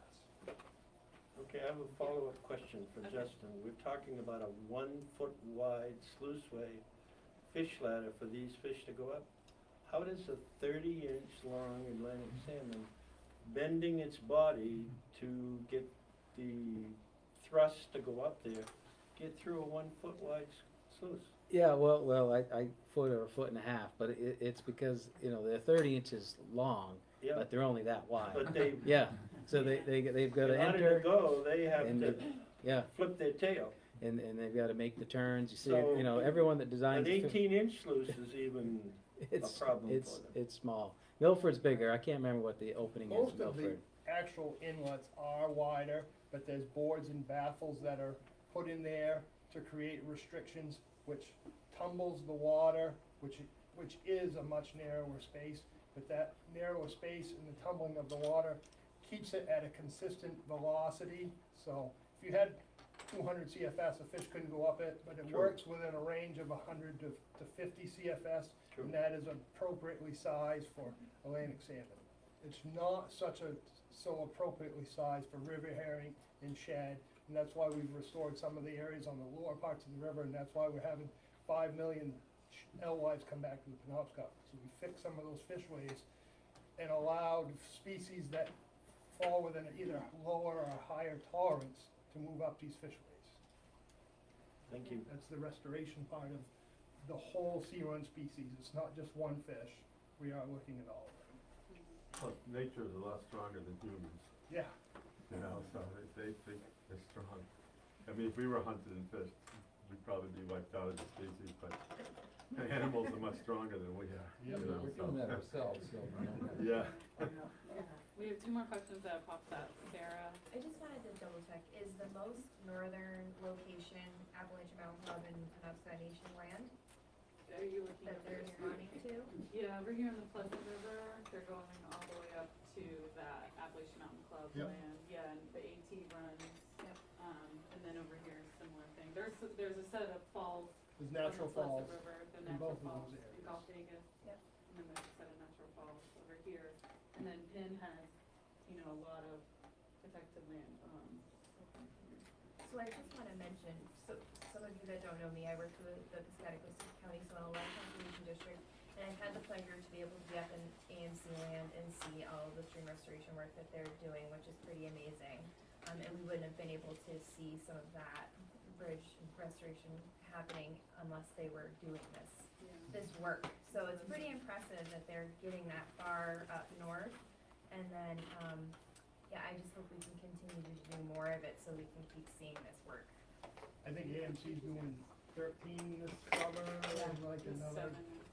[SPEAKER 8] Okay, I have a follow-up question for
[SPEAKER 1] Okay.
[SPEAKER 8] Justin. We're talking about a 1-foot wide sluiceway fish ladder for these fish to go up. How does a 30-inch long Atlantic salmon bending its body to get the thrust to go up there, get through a 1 foot wide sluice.
[SPEAKER 2] Yeah, I foot or a foot and a half, but it's because, you know, they're 30 inches long,
[SPEAKER 8] Yeah.
[SPEAKER 2] but they're only that wide.
[SPEAKER 8] But they,
[SPEAKER 2] Yeah, so they've got to
[SPEAKER 8] in order
[SPEAKER 2] enter.
[SPEAKER 8] to go, they have
[SPEAKER 2] and
[SPEAKER 8] to
[SPEAKER 2] they- Yeah,
[SPEAKER 8] flip their tail.
[SPEAKER 2] and they've got to make the turns. You see,
[SPEAKER 8] So,
[SPEAKER 2] you know, everyone that
[SPEAKER 8] An
[SPEAKER 2] designs.
[SPEAKER 8] 18-inch sluice is even
[SPEAKER 2] It's,
[SPEAKER 8] a problem
[SPEAKER 2] it's,
[SPEAKER 8] for them.
[SPEAKER 2] it's small. Milford's bigger. I can't remember what the opening is
[SPEAKER 7] Most
[SPEAKER 2] in
[SPEAKER 7] of the
[SPEAKER 2] Milford.
[SPEAKER 7] actual inlets are wider, but there's boards and baffles that are put in there to create restrictions, which tumbles the water, which is a much narrower space, but that narrower space and the tumbling of the water keeps it at a consistent velocity. So if you had 200 CFS, a fish couldn't go up it, but it
[SPEAKER 8] True.
[SPEAKER 7] works within a range of 100 to 50 CFS,
[SPEAKER 8] True.
[SPEAKER 7] and that is appropriately sized for Atlantic salmon. It's not so appropriately sized for river herring and shad, and that's why we've restored some of the areas on the lower parts of the river, and that's why we're having 5 million alewives come back to the Penobscot. So we fixed some of those fishways and allowed species that fall within either lower or higher tolerance to move up these fishways.
[SPEAKER 8] Thank you.
[SPEAKER 7] That's the restoration part of the whole sea run species. It's not just one fish. We are looking at all of them.
[SPEAKER 3] Plus, nature is a lot stronger than humans,
[SPEAKER 7] Yeah.
[SPEAKER 3] you know, so they think they're strong. I mean, if we were hunted and fished, we'd probably be wiped out as a species, but animals are much stronger than we are, you know,
[SPEAKER 5] We're
[SPEAKER 3] so.
[SPEAKER 5] doing that ourselves, so. we don't have-
[SPEAKER 3] Yeah.
[SPEAKER 1] We have 2 more questions that have popped up. Sarah?
[SPEAKER 10] I just wanted to double check, is the most northern location Appalachian Mountain Club and Penobscot Nation land
[SPEAKER 1] Are you looking
[SPEAKER 10] that
[SPEAKER 1] over
[SPEAKER 10] they're
[SPEAKER 1] here?
[SPEAKER 10] responding to?
[SPEAKER 1] Yeah, over here in the Pleasant River, they're going all the way up to that Appalachian Mountain Club
[SPEAKER 7] Yep.
[SPEAKER 1] land. Yeah, and the AT runs.
[SPEAKER 10] Yep.
[SPEAKER 1] And then over here, similar thing. There's a set of falls.
[SPEAKER 7] There's
[SPEAKER 1] on the
[SPEAKER 7] natural falls.
[SPEAKER 1] Pleasant River, the
[SPEAKER 7] in
[SPEAKER 1] natural
[SPEAKER 7] both of
[SPEAKER 1] falls
[SPEAKER 7] those
[SPEAKER 1] in
[SPEAKER 7] areas.
[SPEAKER 1] Gulf Vegas.
[SPEAKER 10] Yep.
[SPEAKER 1] And then there's a set of natural falls over here. And then Penn has, you know, a lot of protected land.
[SPEAKER 10] So I just wanna mention, so some of you that don't know me, I work for the Pisctataquis County Soil and Water Conservation District, and I've had the pleasure to be able to be up in AMC land and see all of the stream restoration work that they're doing, which is pretty amazing. And we wouldn't have been able to see some of that bridge restoration happening unless they were doing this work. So it's pretty impressive that they're getting that far up north. And then, yeah, I just hope we can continue to do more of it so we can keep seeing this work.
[SPEAKER 7] I think AMC's doing 13 this summer, and like another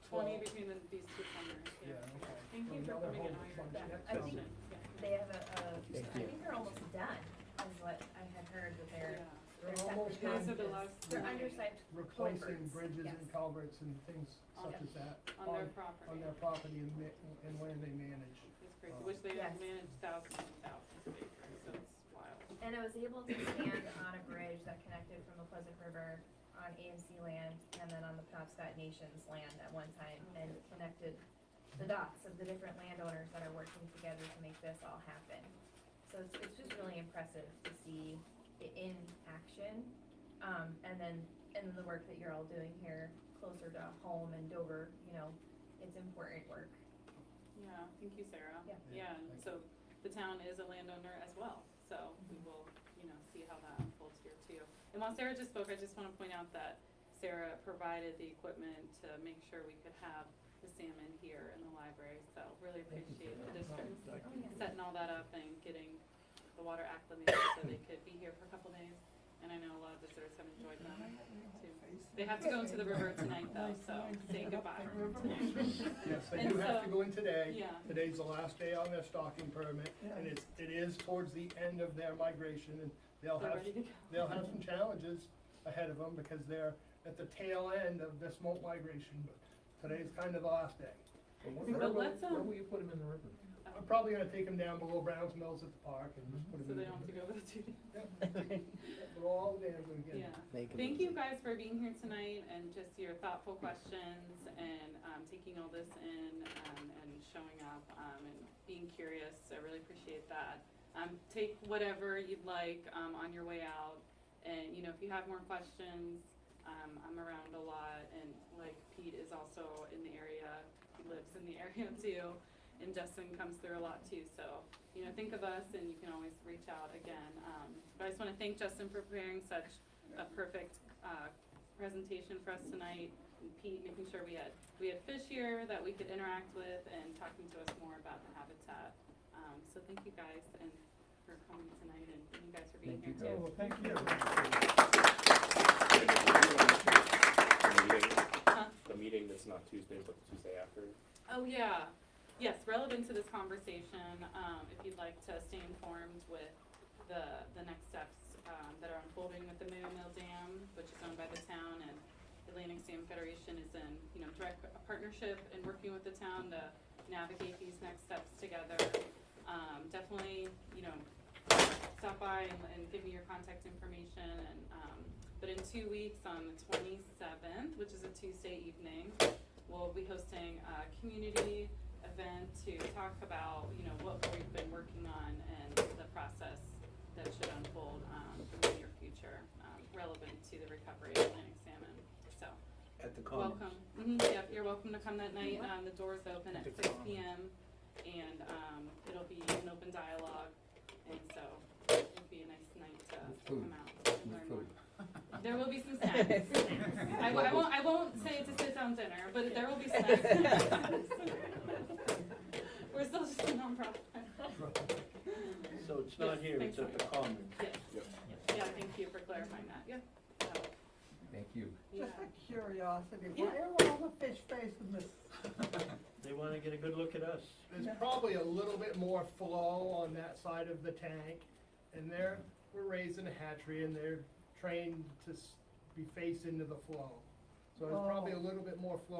[SPEAKER 1] 20
[SPEAKER 7] 12.
[SPEAKER 1] between these 2 summers.
[SPEAKER 7] Yeah,
[SPEAKER 1] Yeah.
[SPEAKER 7] okay.
[SPEAKER 1] Thank you for
[SPEAKER 7] Another
[SPEAKER 1] coming in
[SPEAKER 7] whole
[SPEAKER 1] on your
[SPEAKER 7] bunch next
[SPEAKER 10] I think
[SPEAKER 7] summer.
[SPEAKER 10] they have I
[SPEAKER 5] Thank you.
[SPEAKER 10] think they're almost done, is what I had heard that they're
[SPEAKER 7] They're
[SPEAKER 10] set
[SPEAKER 7] almost
[SPEAKER 10] for
[SPEAKER 1] Those are the
[SPEAKER 10] done.
[SPEAKER 1] last
[SPEAKER 10] They're
[SPEAKER 1] nine
[SPEAKER 10] undersized
[SPEAKER 7] Replacing
[SPEAKER 10] culverts,
[SPEAKER 7] bridges
[SPEAKER 10] yes.
[SPEAKER 7] and culverts and things
[SPEAKER 1] On
[SPEAKER 7] such
[SPEAKER 10] their-
[SPEAKER 7] as that.
[SPEAKER 1] on their property.
[SPEAKER 7] On their property and land they manage.
[SPEAKER 1] It's crazy, which they have
[SPEAKER 10] Yes.
[SPEAKER 1] managed thousands and thousands of acres, so it's wild.
[SPEAKER 10] And I was able to stand on a bridge that connected from the Pleasant River on AMC land and then on the Penobscot Nation's land at one time and connected the dots of the different landowners that are working together to make this all happen. So it's just really impressive to see it in action. And then the work that you're all doing here closer to home and Dover, you know, it's important work.
[SPEAKER 1] Yeah, thank you, Sarah.
[SPEAKER 10] Yeah.
[SPEAKER 1] Yeah, and so the town is a landowner as well, so we will, you know, see how that unfolds here too. And while Sarah just spoke, I just wanna point out that Sarah provided the equipment to make sure we could have the salmon here in the library, so really appreciate the district setting all that up and getting the water acclimated so they could be here for a couple days. And I know a lot of visitors have enjoyed them too. They have to go into the river tonight though, so say goodbye.
[SPEAKER 7] Yes, they
[SPEAKER 1] And
[SPEAKER 7] do have
[SPEAKER 1] so-
[SPEAKER 7] to go in today.
[SPEAKER 1] Yeah.
[SPEAKER 7] Today's the last day on their stocking permit, and it is towards the end of their migration, and they'll
[SPEAKER 1] They're
[SPEAKER 7] have,
[SPEAKER 1] ready to go.
[SPEAKER 7] they'll have some challenges ahead of them because they're at the tail end of this smoke migration, but today's kind of the last day.
[SPEAKER 5] Where
[SPEAKER 1] let's,
[SPEAKER 5] where will you put them in the river?
[SPEAKER 7] I'm probably gonna take them down below Brown's Mills at the park and just put them
[SPEAKER 1] So
[SPEAKER 7] in.
[SPEAKER 1] they don't have to go to the two.
[SPEAKER 7] They're all there when we get
[SPEAKER 1] Yeah.
[SPEAKER 7] them.
[SPEAKER 1] Thank you guys for being here tonight and just your thoughtful questions and taking all this in and showing up and being curious. I really appreciate that. Take whatever you'd like on your way out. And, you know, if you have more questions, I'm around a lot. And like Pete is also in the area. He lives in the area too. and Justin comes through a lot too. So, you know, think of us, and you can always reach out again. But I just want to thank Justin for preparing such a perfect presentation for us tonight, and Pete making sure we had fish here that we could interact with, and talking to us more about the habitat. So thank you guys and for coming tonight, and you guys for being here too.
[SPEAKER 6] Oh, thank you.
[SPEAKER 11] The meeting that's not Tuesday, but the Tuesday after.
[SPEAKER 1] Oh yeah, yes. Relevant to this conversation, if you'd like to stay informed with the next steps that are unfolding with the Mayo Mill Dam, which is owned by the town, and Atlantic Salmon Federation is in direct partnership and working with the town to navigate these next steps together. Definitely, stop by and give me your contact information. And but in 2 weeks, on the 27th, which is a Tuesday evening, we'll be hosting a community event to talk about what we've been working on and the process that should unfold in the near future, relevant to the recovery of Atlantic salmon. So,
[SPEAKER 8] At the Commons.
[SPEAKER 1] welcome. Yep, you're welcome to come that night. The doors open at 6 p.m. and it'll be an open dialogue, and so it'll be a nice night to come out and learn more. There will be some snacks. I won't say it's a sit-down dinner, but there will be snacks. We're still just a nonprofit.
[SPEAKER 8] So it's not here, it's at the Commons.
[SPEAKER 1] Yes. Yeah, thank you for clarifying that. Yeah.
[SPEAKER 5] Thank you.
[SPEAKER 6] Just a curiosity, why are all the fish facing this?
[SPEAKER 8] They wanna get a good look at us.
[SPEAKER 7] There's probably a little bit more flow on that side of the tank, and we're raising a hatchery, and they're trained to be facing to the flow. So there's probably a little bit more flow